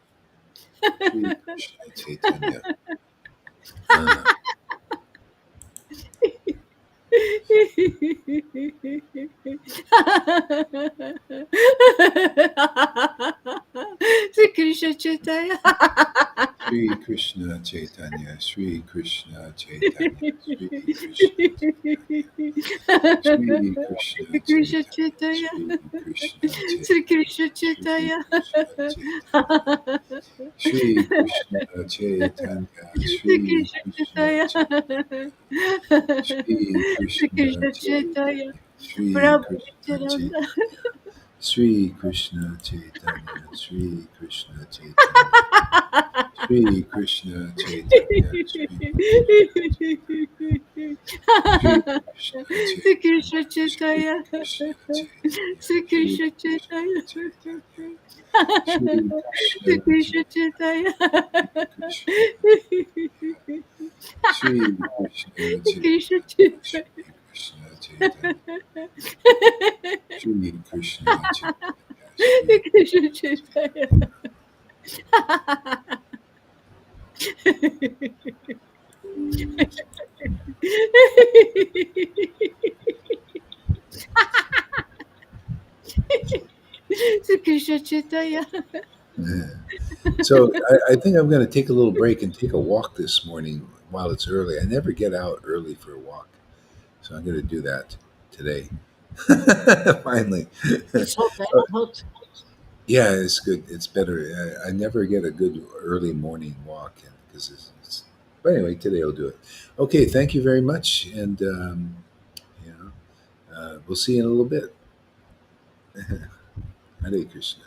Shri Krishna Chaitanya, Sri Krishna Chaitanya. Shri Krishna Sri Chaitanya, Krishna Shri Chaitanya. Shri Krishna Chaitanya. Uh, Sri Krishna Chaitanya. Shri Krishna Chaitanya, Shri Krishna Chaitanya, Shri Krishna Chaitanya, Shri Krishna Sri Krishna Chaitanya, Chaitanya. Shri Krishna Sri Krishna Chaitanya, Shri Chaitanya. Krishna Chaitanya, Shri Krishna Chaitanya, Sri Shri Krishna Krishna Chaitanya. Chaitanya, Shri Sri Krishna Krishna Chaitanya, Chaitanya. Shri Prabhu Krishna Nityananda. Chaitanya, Shri Krishna Chaitanya, Shri Krishna Chaitanya, Shri Krishna Chaitanya, Shri Shri Krishna Sri Chaitanya, Krishna Shri Chaitanya. Krishna Chaitanya, Sri Shri Krishna Krishna Chaitanya. Chaitanya, Shri Sri Krishna Krishna Chaitanya, Chaitanya. Shri Krishna Shri Krishna Sri Krishna Chaitanya, Chaitanya. Shri Krishna Chaitanya, Shri Krishna Chaitanya, Sri Shri Krishna Chaitanya. Krishna Chaitanya. So I think I'm going to take a little break and take a walk this morning while it's early. I never get out early for a walk, so I'm going to do that today. Finally. It's hot, eh? Hot. Yeah, it's good. It's better. I never get a good early morning walk because but anyway, today I'll do it. Okay, thank you very much, and you know, we'll see you in a little bit. Hare Krishna.